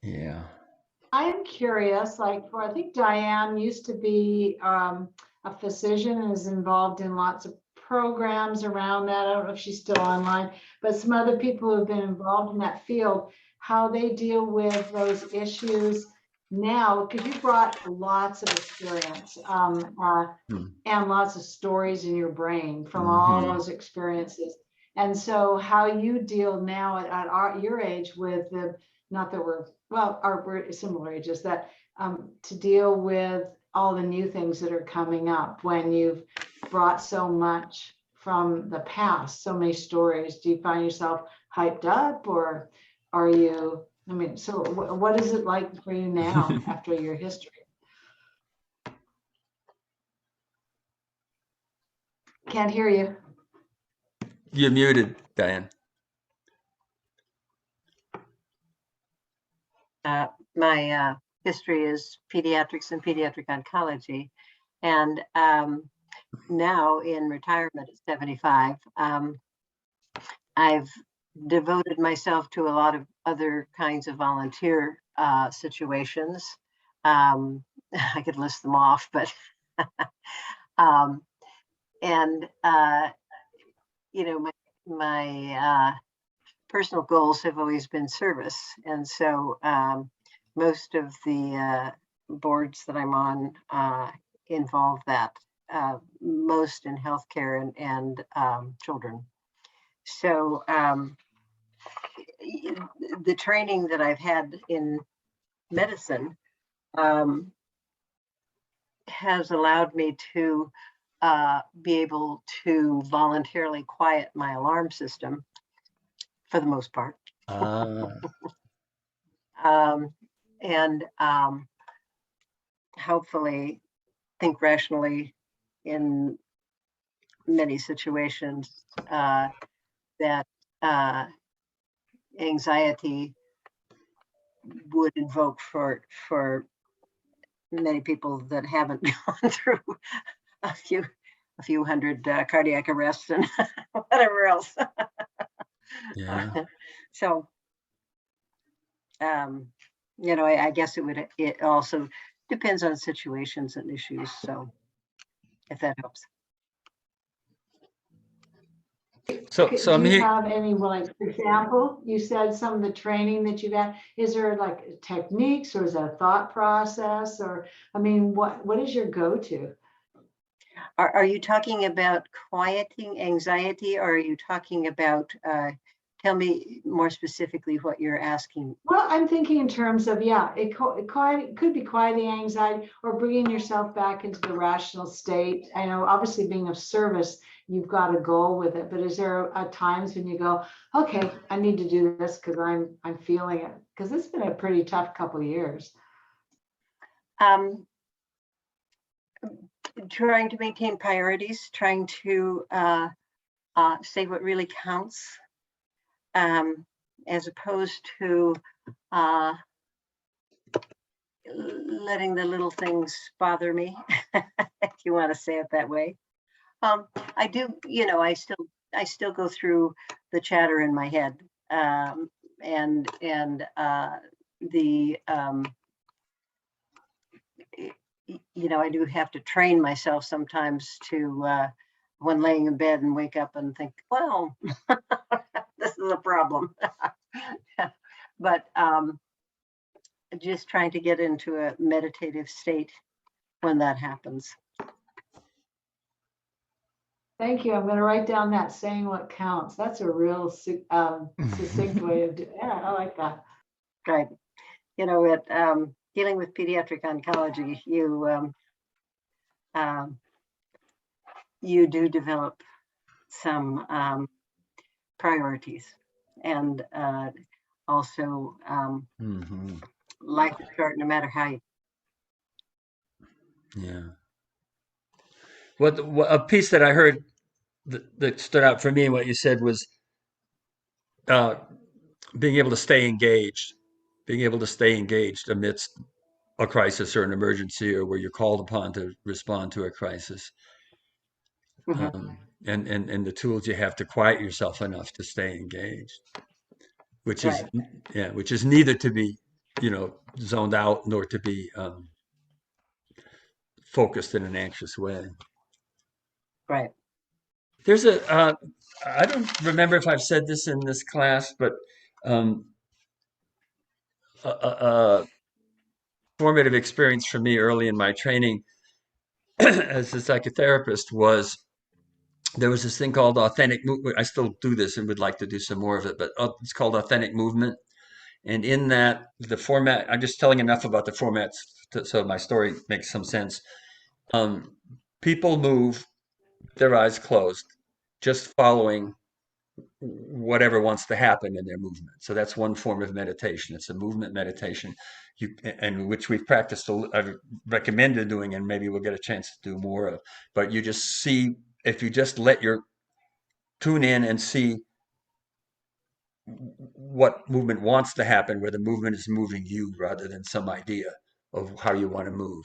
Yeah. I'm curious, I think Diane used to be a physician and is involved in lots of programs around that. I don't know if she's still online, but some other people who have been involved in that field, how they deal with those issues now, because you brought lots of experience and lots of stories in your brain from all those experiences. And so how you deal now at your age with the, not that we're similar ages, that to deal with all the new things that are coming up when you've brought so much from the past, so many stories. Do you find yourself hyped up, or are you, so what is it like for you now after your history? Can't hear you. You're muted, Diane. My history is pediatrics and pediatric oncology. And now in retirement at 75, I've devoted myself to a lot of other kinds of volunteer situations. I could list them off, but my personal goals have always been service. And so most of the boards that I'm on involve that, most in healthcare and children. So the training that I've had in medicine has allowed me to be able to voluntarily quiet my alarm system for the most part. And hopefully think rationally in many situations that anxiety would invoke for many people that haven't gone through a few hundred cardiac arrests and whatever else. Yeah. So, I guess it also depends on situations and issues. So, if that helps. So do you have any, for example, you said some of the training that you've had, is there like techniques, or is that a thought process, or what is your go-to? Are you talking about quieting anxiety, or are you talking about tell me more specifically what you're asking? Well, I'm thinking in terms of, it could be quieting anxiety or bringing yourself back into the rational state. I know obviously being of service, you've got a goal with it, but is there times when you go, okay, I need to do this because I'm feeling it? Because it's been a pretty tough couple of years. Trying to maintain priorities, trying to say what really counts, as opposed to letting the little things bother me, if you want to say it that way. I do, I still go through the chatter in my head, and I do have to train myself sometimes to, when laying in bed and wake up and think, well, this is a problem. But just trying to get into a meditative state when that happens. Thank you. I'm going to write down that saying what counts. That's a real succinct way of doing it. Yeah, I like that. Right. You know, with dealing with pediatric oncology, you do develop some priorities, and also life is short no matter how you. Yeah. What a piece that I heard that stood out for me and what you said was being able to stay engaged, amidst a crisis or an emergency, or where you're called upon to respond to a crisis. And the tools you have to quiet yourself enough to stay engaged, which is neither to be, zoned out nor to be focused in an anxious way. Right. There's I don't remember if I've said this in this class, but a formative experience for me early in my training as a psychotherapist was there was this thing called authentic movement. I still do this and would like to do some more of it, but it's called authentic movement. And in that, the format, I'm just telling enough about the formats so my story makes some sense. People move with their eyes closed, just following whatever wants to happen in their movement. So that's one form of meditation. It's a movement meditation, and which we've practiced. I've recommended doing, and maybe we'll get a chance to do more of. But you just see, if you just let your tune in and see what movement wants to happen, where the movement is moving you rather than some idea of how you want to move.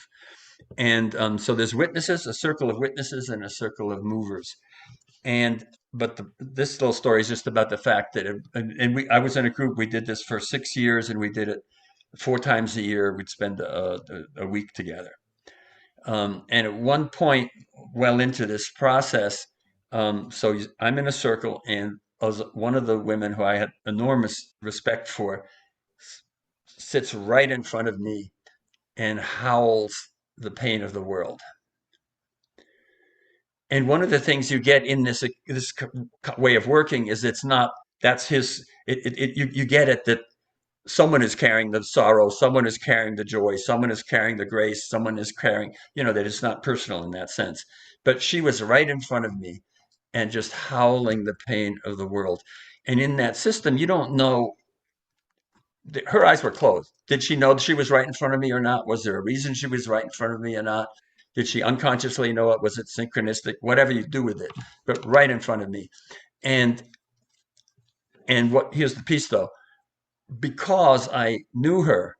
And so there's witnesses, a circle of witnesses, and a circle of movers. But this little story is just about the fact that, I was in a group, we did this for 6 years, and we did it 4 times a year. We'd spend a week together. And at one point, well into this process, so I'm in a circle, and one of the women who I had enormous respect for sits right in front of me and howls the pain of the world. And one of the things you get in this way of working is you get it, that someone is carrying the sorrow, someone is carrying the joy, someone is carrying the grace, someone is carrying, that it's not personal in that sense. But she was right in front of me and just howling the pain of the world. And in that system, you don't know. Her eyes were closed. Did she know that she was right in front of me or not? Was there a reason she was right in front of me or not? Did she unconsciously know it? Was it synchronistic? Whatever you do with it, but right in front of me. And here's the piece though. Because I knew her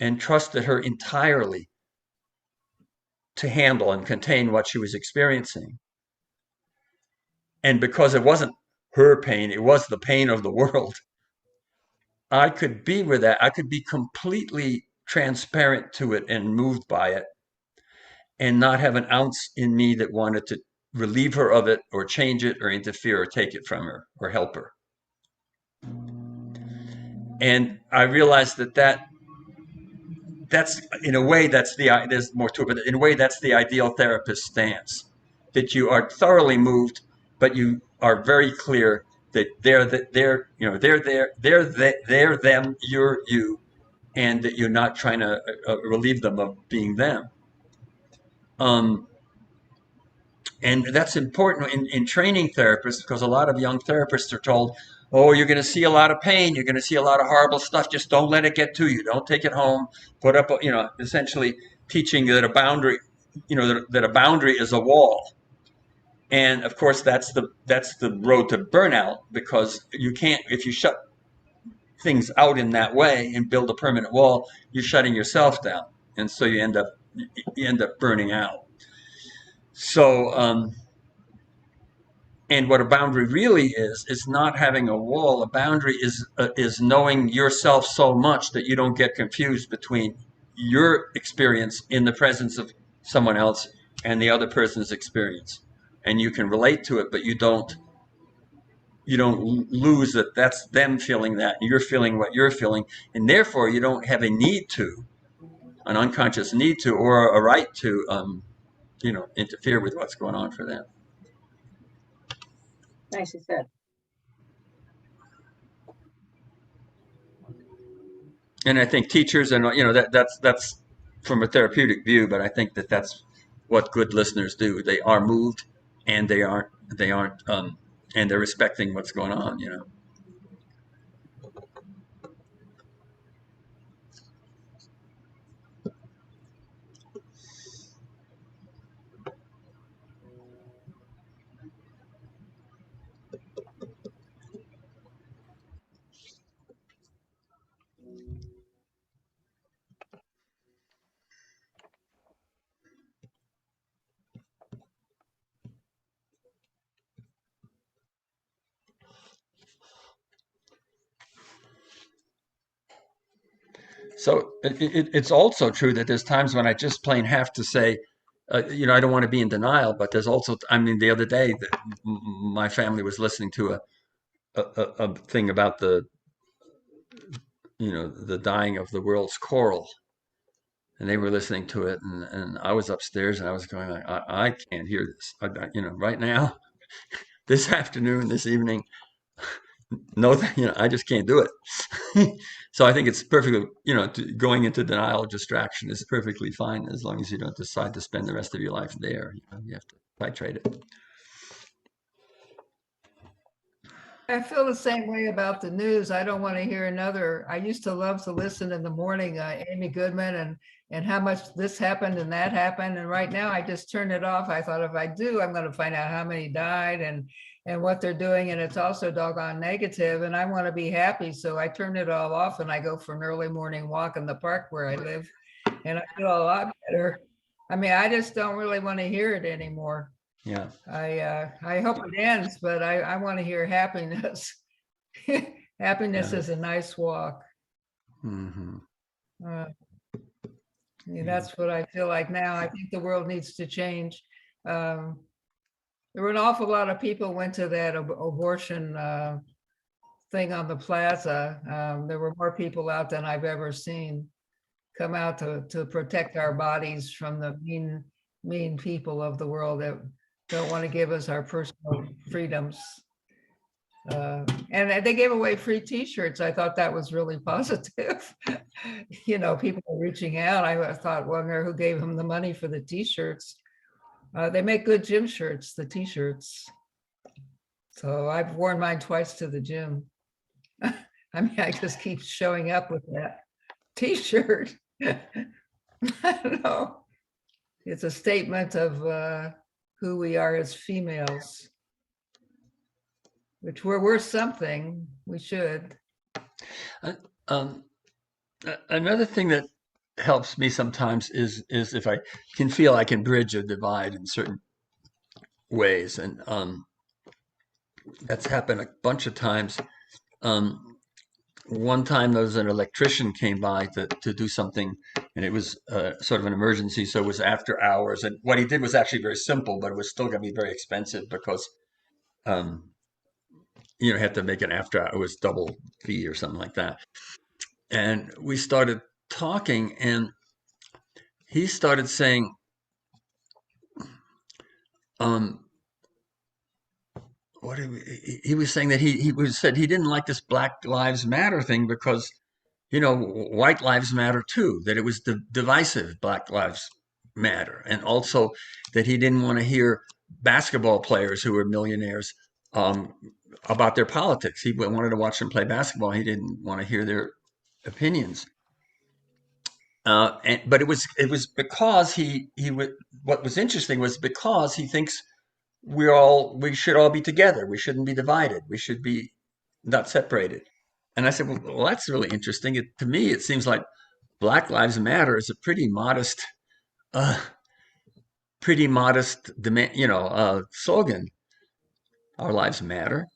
and trusted her entirely to handle and contain what she was experiencing, and because it wasn't her pain, it was the pain of the world, I could be with that. I could be completely transparent to it and moved by it, and not have an ounce in me that wanted to relieve her of it or change it or interfere or take it from her or help her. And I realized that's in a way, there's more to it, but in a way that's the ideal therapist stance, that you are thoroughly moved, but you are very clear that they're them, you're you, and that you're not trying to relieve them of being them. And that's important in training therapists, because a lot of young therapists are told, oh, you're going to see a lot of pain, you're going to see a lot of horrible stuff, just don't let it get to you, don't take it home, put up, essentially teaching that a boundary, that a boundary is a wall. And of course, that's the road to burnout, because you can't, if you shut things out in that way and build a permanent wall, you're shutting yourself down. And so you end up burning out. So, and what a boundary really is not having a wall. A boundary is knowing yourself so much that you don't get confused between your experience in the presence of someone else and the other person's experience. And you can relate to it, but you don't you don't lose that that's them feeling that, and you're feeling what you're feeling, and therefore you don't have a need to, an unconscious need to, or a right to, interfere with what's going on for them. Nicely said. And I think teachers, and that's from a therapeutic view, but I think that's what good listeners do. They are moved, and they aren't, and they're respecting what's going on. So it's also true that there's times when I just plain have to say, I don't want to be in denial, but there's also, I mean, the other day, my family was listening to a thing about the dying of the world's coral, and they were listening to it, and I was upstairs, and I was going, I can't hear this, right now, this afternoon, this evening, no, I just can't do it. So I think it's perfectly, going into denial or distraction is perfectly fine as long as you don't decide to spend the rest of your life there. You have to titrate it. I feel the same way about the news. I don't want to hear another. I used to love to listen in the morning, Amy Goodman, and how much this happened and that happened. And right now I just turn it off. I thought if I do, I'm going to find out how many died and what they're doing. And it's also doggone negative, and I want to be happy. So I turn it all off and I go for an early morning walk in the park where I live, and I feel a lot better. I mean, I just don't really want to hear it anymore. Yeah. I hope it ends, but I want to hear happiness. Happiness is a nice walk. Mm-hmm. That's what I feel like now. I think the world needs to change. There were an awful lot of people went to that abortion thing on the plaza. There were more people out than I've ever seen come out to protect our bodies from the mean people of the world that don't want to give us our personal freedoms. And they gave away free t-shirts. I thought that was really positive. People are reaching out. I thought, wonder who gave them the money for the t-shirts. They make good gym shirts, the t-shirts. So I've worn mine twice to the gym. I mean, I just keep showing up with that t-shirt. I don't know. It's a statement of who we are as females, which we're worth something. We should. Another thing that helps me sometimes is if I can feel I can bridge a divide in certain ways, and that's happened a bunch of times. One time there was an electrician came by to do something, and it was sort of an emergency, so it was after hours. And what he did was actually very simple, but it was still going to be very expensive because had to make it after it was double fee or something like that. And we started talking, and he started saying, he was saying that he said he didn't like this Black Lives Matter thing because white lives matter too, that it was divisive, Black Lives Matter. And also that he didn't want to hear basketball players who were millionaires about their politics. He wanted to watch them play basketball. He didn't want to hear their opinions. But it was because he would, what was interesting was because he thinks we should all be together. We shouldn't be divided. We should be not separated. And I said, well, that's really interesting. To me, it seems like Black Lives Matter is a pretty modest demand, slogan. Our lives matter,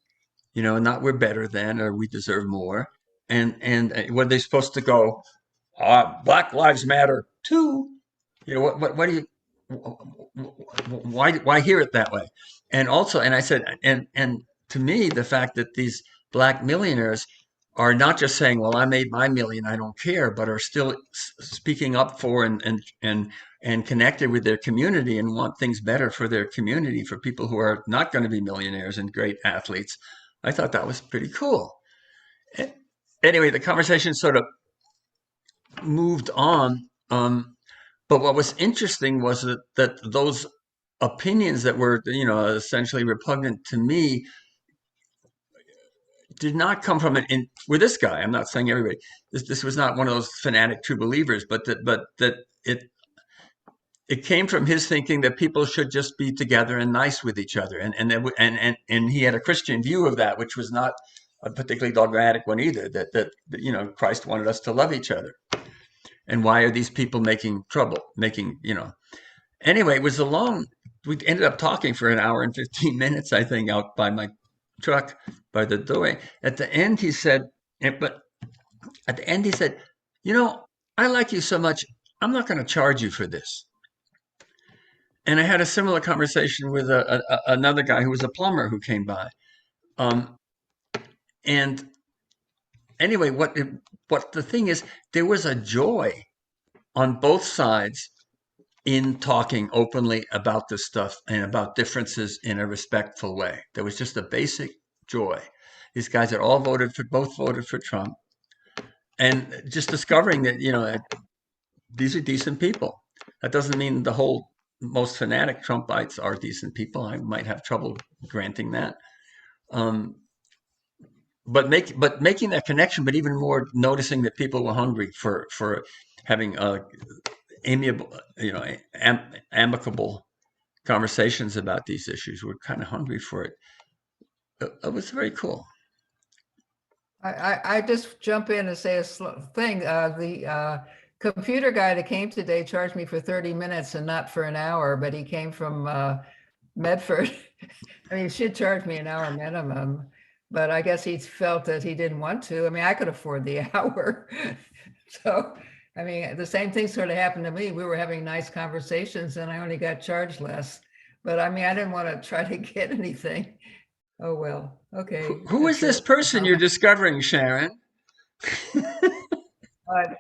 not we're better than or we deserve more. And when they're supposed to go, Black Lives Matter too, what do you? Why hear it that way? And also, and I said, and to me, the fact that these black millionaires are not just saying, well, I made my million, I don't care, but are still speaking up for and connected with their community and want things better for their community, for people who are not going to be millionaires and great athletes. I thought that was pretty cool. Anyway, the conversation sort of moved on. But what was interesting was that those opinions that were, essentially repugnant to me did not come from with this guy. I'm not saying everybody. This was not one of those fanatic true believers, but that it came from his thinking that people should just be together and nice with each other, and he had a Christian view of that, which was not a particularly dogmatic one either. That Christ wanted us to love each other, and why are these people making trouble? Anyway, it was a long. We ended up talking for an hour and 15 minutes, I think, out by my truck by the doorway. At the end, he said, I like you so much, I'm not going to charge you for this. And I had a similar conversation with another guy who was a plumber who came by. And anyway, what the thing is, there was a joy on both sides in talking openly about this stuff and about differences in a respectful way. There was just a basic joy. These guys had all both voted for Trump. And just discovering that, these are decent people. That doesn't mean the most fanatic Trumpites are decent people. I might have trouble granting that. But making that connection, but even more noticing that people were hungry for having amiable, amicable conversations about these issues. We're kind of hungry for it. It was very cool. I just jump in and say a thing. The computer guy that came today charged me for 30 minutes and not for an hour, but he came from Medford. I mean, he should charge me an hour minimum, but I guess he felt that he didn't want to. I mean, I could afford the hour. So, I mean, the same thing sort of happened to me. We were having nice conversations and I only got charged less. But I mean, I didn't want to try to get anything. Oh, well, okay. Who is this person you're discovering, Sharon?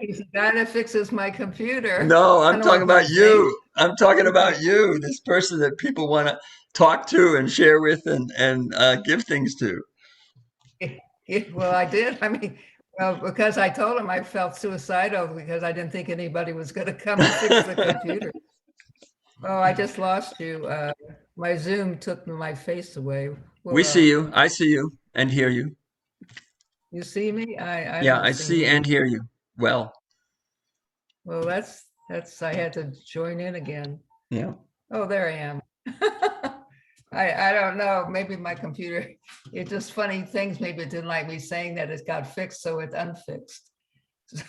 He's the guy that fixes my computer. No, I'm talking about you. I'm talking about you, this person that people want to talk to and share with and give things to. Well, I did. I mean, because I told him I felt suicidal because I didn't think anybody was going to come and fix the computer. Oh, I just lost you. My Zoom took my face away. Well, we see you. I see you and hear you. You see me? I see and hear you. Well, that's I had to join in again. Yeah. Oh, there I am. I don't know. Maybe my computer, it's just funny things. Maybe it didn't like me saying that it got fixed, so it's unfixed.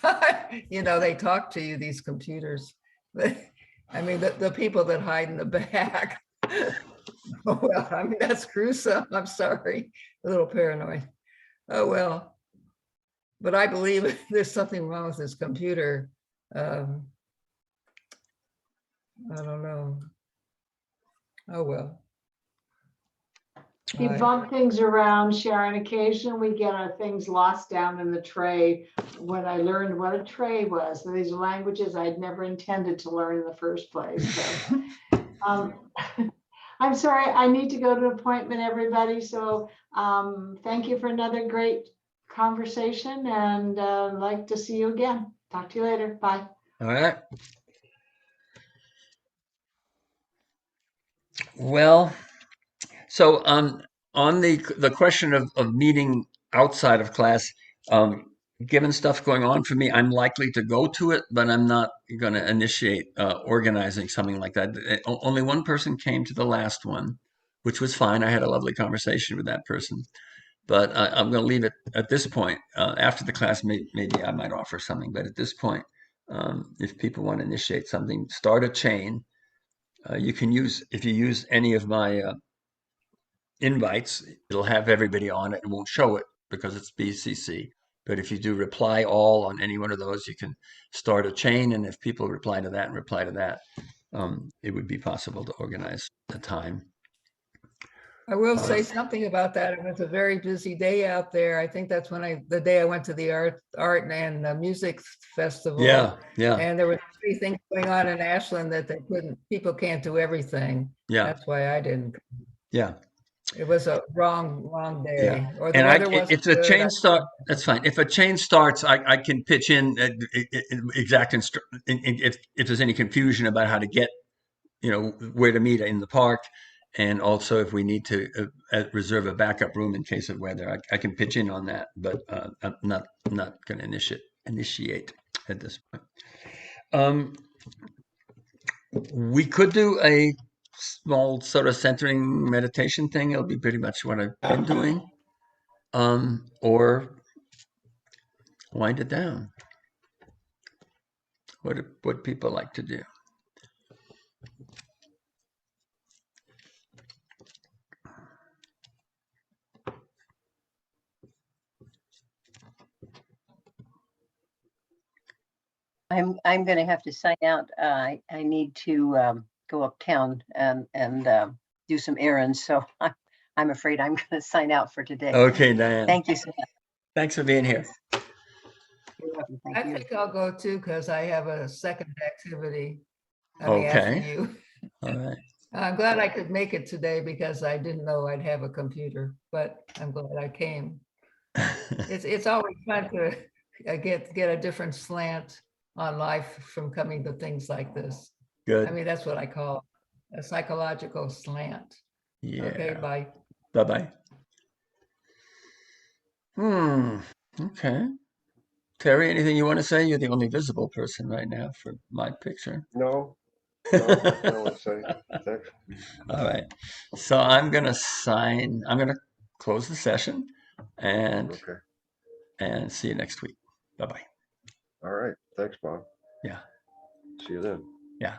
They talk to you, these computers. I mean, the people that hide in the back. Oh, well, I mean, that's gruesome. I'm sorry. A little paranoid. Oh, well. But I believe there's something wrong with this computer. I don't know. Oh, well. You bump things around, Sharon. Occasionally we get our things lost down in the tray. When I learned what a tray was, these are languages I'd never intended to learn in the first place. So, I'm sorry, I need to go to an appointment, everybody. So thank you for another great conversation, and I'd like to see you again. Talk to you later. Bye. All right. Well, so on the question of meeting outside of class, given stuff going on for me, I'm likely to go to it, but I'm not going to initiate organizing something like that. Only one person came to the last one, which was fine. I had a lovely conversation with that person. But I'm going to leave it at this point. After the class, maybe I might offer something. But at this point, if people want to initiate something, start a chain. You can if you use any of my invites, it'll have everybody on it. It won't show it because it's BCC. But if you do reply all on any one of those, you can start a chain. And if people reply to that and reply to that, it would be possible to organize a time. I will say something about that. It was a very busy day out there. I think that's when the day I went to the art and music festival. Yeah, yeah. And there were 3 things going on in Ashland that people can't do everything. Yeah. That's why I didn't. Yeah. It was a wrong day. Yeah. Or the And weather wasn't if the good. chain start, that's fine. If a chain starts, I can pitch in exact if there's any confusion about how to get, where to meet in the park. And also if we need to reserve a backup room in case of weather, I can pitch in on that, but I'm not going to initiate at this point. We could do a small sort of centering meditation thing. It'll be pretty much what I've been doing. Or wind it down. What people like to do. I'm going to have to sign out. I need to go uptown and do some errands. So I'm afraid I'm going to sign out for today. Okay, Diane. Thank you so much. Thanks for being here. You're welcome. Thank I you. think I'll go too, because I have a second activity. Okay. After you. All right. I'm glad I could make it today because I didn't know I'd have a computer, but I'm glad I came. It's always fun to get a different slant on life from coming to things like this. Good. I mean, that's what I call a psychological slant. Yeah. Okay, bye. Bye-bye. Okay. Terry, anything you want to say? You're the only visible person right now for my picture. No, nothing I want to say. Thanks. All right. So I'm going to close the session and see you next week. Bye-bye. All right. Thanks, Bob. Yeah. See you then. Yeah.